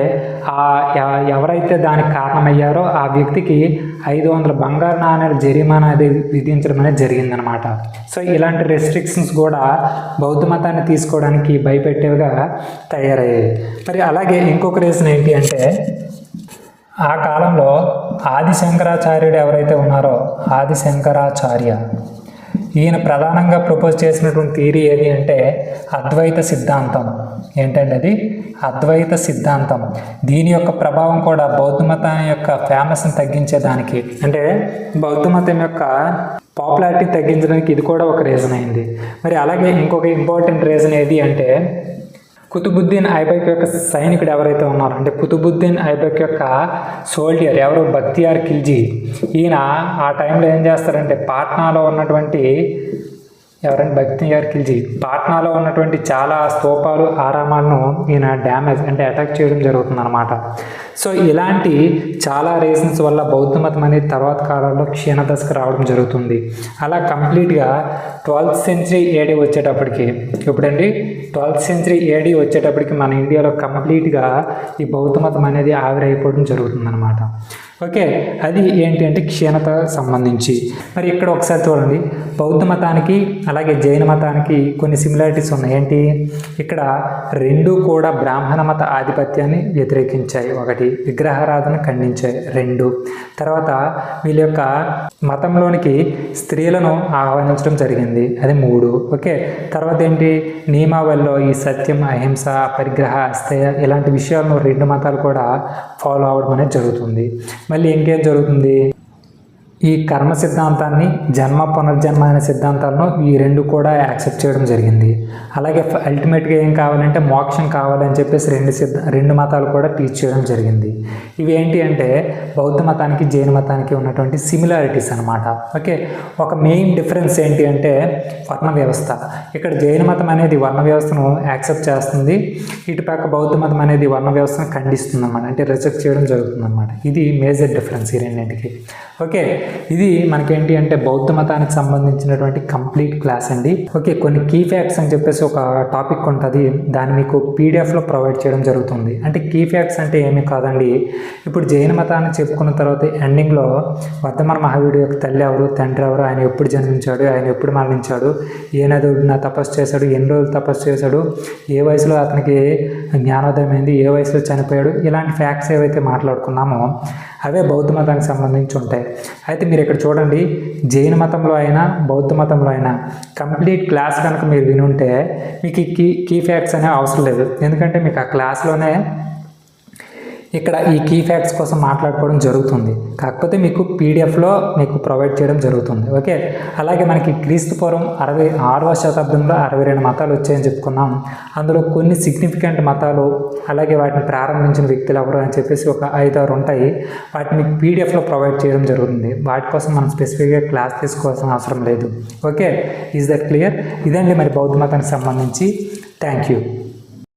[SPEAKER 1] ఎవరైతే దానికి కారణమయ్యారో ఆ వ్యక్తికి 500 బంగారు నాణ్యాల జరిమానా అనేది విధించడం అనేది జరిగిందనమాట. సో ఇలాంటి రెస్ట్రిక్షన్స్ కూడా బౌద్ధ మతాన్ని తీసుకోవడానికి భయపెట్టేవిగా తయారయ్యాయి. మరి అలాగే ఇంకొక రీజన్ ఏంటి అంటే ఆ కాలంలో ఆదిశంకరాచార్యుడు ఎవరైతే ఉన్నారో ఆదిశంకరాచార్య ఈయన ప్రధానంగా ప్రపోజ్ చేసినటువంటి థియరీ ఏది అంటే అద్వైత సిద్ధాంతం. ఏంటంటే అది అద్వైత సిద్ధాంతం. దీని యొక్క ప్రభావం కూడా బౌద్ధ మతం యొక్క ఫేమస్ని తగ్గించేదానికి అంటే బౌద్ధ మతం యొక్క పాపులారిటీ తగ్గించడానికి ఇది కూడా ఒక రీజన్ అయింది. మరి అలాగే ఇంకొక ఇంపార్టెంట్ రీజన్ ఏది అంటే కుతుబుద్దీన్ ఐబక్ యొక్క సైనికుడు ఎవరైతే ఉన్నారో అంటే కుతుబుద్దీన్ ఐబక్ యొక్క సోల్జర్ ఎవరు? బక్తియార్ ఖిల్జీ. ఈయన ఆ టైంలో ఏం చేస్తారంటే పాట్నాలో ఉన్నటువంటి పాట్నాలో ఉన్నటువంటి చాలా స్తూపాలు ఆరామాలను ఈయన డ్యామేజ్ అంటే అటాక్ చేయడం జరుగుతుంది అనమాట. సో ఇలాంటి చాలా రీజన్స్ వల్ల బౌద్ధ మతం అనేది తర్వాత కాలంలో క్షీణదశకు రావడం జరుగుతుంది. అలా కంప్లీట్గా 12th century AD వచ్చేటప్పటికి ఇప్పుడండి 12th century AD వచ్చేటప్పటికి మన ఇండియాలో కంప్లీట్గా ఈ బౌద్ధ మతం అనేది ఆవిరైపోవడం జరుగుతుంది అనమాట. ఓకే, అది ఏంటి అంటే క్షీణత సంబంధించి. మరి ఇక్కడ ఒకసారి చూడండి, బౌద్ధ మతానికి అలాగే జైన మతానికి కొన్ని సిమిలారిటీస్ ఉన్నాయి. ఏంటి? ఇక్కడ రెండు కూడా బ్రాహ్మణ మత ఆధిపత్యాన్ని వ్యతిరేకించాయి. ఒకటి విగ్రహారాధన ఖండించాయి. 2 తర్వాత వీళ్ళ యొక్క మతంలోనికి స్త్రీలను ఆహ్వానించడం జరిగింది. అది 3. ఓకే, తర్వాత ఏంటి? నియమావళిలో ఈ సత్యం, అహింస, అపరిగ్రహ, అస్థేయ ఇలాంటి విషయాలను 2 మతాలు కూడా ఫాలో అవ్వడం అనేది జరుగుతుంది. మళ్ళీ ఇంకేం జరుగుతుంది? ఈ కర్మ సిద్ధాంతాన్ని, జన్మ పునర్జన్మ అనే సిద్ధాంతాలను ఈ 2 కూడా యాక్సెప్ట్ చేయడం జరిగింది. అలాగే అల్టిమేట్గా ఏం కావాలంటే మోక్షం కావాలని చెప్పేసి 2 మతాలు కూడా టీచ్ చేయడం జరిగింది. ఇవి ఏంటి అంటే బౌద్ధ మతానికి జైన మతానికి ఉన్నటువంటి సిమిలారిటీస్ అనమాట. ఓకే, ఒక మెయిన్ డిఫరెన్స్ ఏంటి అంటే వర్ణ వ్యవస్థ. ఇక్కడ జైన మతం అనేది వర్ణ వ్యవస్థను యాక్సెప్ట్ చేస్తుంది, ఇటుపక్క బౌద్ధ మతం అనేది వర్ణ వ్యవస్థను ఖండిస్తుంది అనమాట, అంటే రిజెక్ట్ చేయడం జరుగుతుంది అనమాట. ఇది మేజర్ డిఫరెన్స్ ఈ రెండింటికి. ఓకే, ఇది మనకేంటి అంటే బౌద్ధ మతానికి సంబంధించినటువంటి కంప్లీట్ క్లాస్ అండి. ఓకే, కొన్ని కీ ఫ్యాక్ట్స్ అని చెప్పేసి ఒక టాపిక్ ఉంటుంది, దాన్ని మీకు పీడిఎఫ్లో ప్రొవైడ్ చేయడం జరుగుతుంది. అంటే కీ ఫ్యాక్ట్స్ అంటే ఏమీ కాదండి, ఇప్పుడు జైన మతాన్ని చెప్పుకున్న తర్వాత ఎండింగ్లో వర్ధమాన మహావీరుడు యొక్క తల్లి ఎవరు, తండ్రి ఎవరు, ఆయన ఎప్పుడు జన్మించాడు, ఆయన ఎప్పుడు మరణించాడు, ఏ నదుడిన తపస్సు చేశాడు, ఎన్ని రోజులు తపస్సు చేశాడు, ఏ వయసులో అతనికి జ్ఞానోదయం అయింది, ఏ వయసులో చనిపోయాడు, ఇలాంటి ఫ్యాక్ట్స్ ఏవైతే మాట్లాడుకున్నామో అవే బౌద్ధ మతానికి సంబంధించి ఉంటాయి. అయితే మీరు ఇక్కడ చూడండి, జైన మతంలో అయినా బౌద్ధ మతంలో అయినా కంప్లీట్ క్లాస్ కనుక మీరు వినుంటే మీకు ఈ కీ ఫ్యాక్ట్స్ అనేవి అవసరం లేదు. ఎందుకంటే మీకు ఆ క్లాస్లోనే ఇక్కడ ఈ కీ ఫ్యాక్ట్స్ కోసం మాట్లాడుకోవడం జరుగుతుంది. కాకపోతే మీకు పీడిఎఫ్లో మీకు ప్రొవైడ్ చేయడం జరుగుతుంది. ఓకే, అలాగే మనకి క్రీస్తు పూర్వం 66వ శతాబ్దంలో 62 మతాలు వచ్చాయని చెప్పుకున్నాం. అందులో కొన్ని సిగ్నిఫికెంట్ మతాలు, అలాగే వాటిని ప్రారంభించిన వ్యక్తులు ఎవరు అని చెప్పేసి ఒక 5-6 ఉంటాయి. వాటిని మీకు పీడిఎఫ్లో ప్రొవైడ్ చేయడం జరుగుతుంది. వాటి కోసం మనం స్పెసిఫిక్గా క్లాస్ తీసుకోవాల్సిన అవసరం లేదు. Okay, is that clear? ఇదండి మరి బౌద్ధ మతానికి సంబంధించి. Thank you.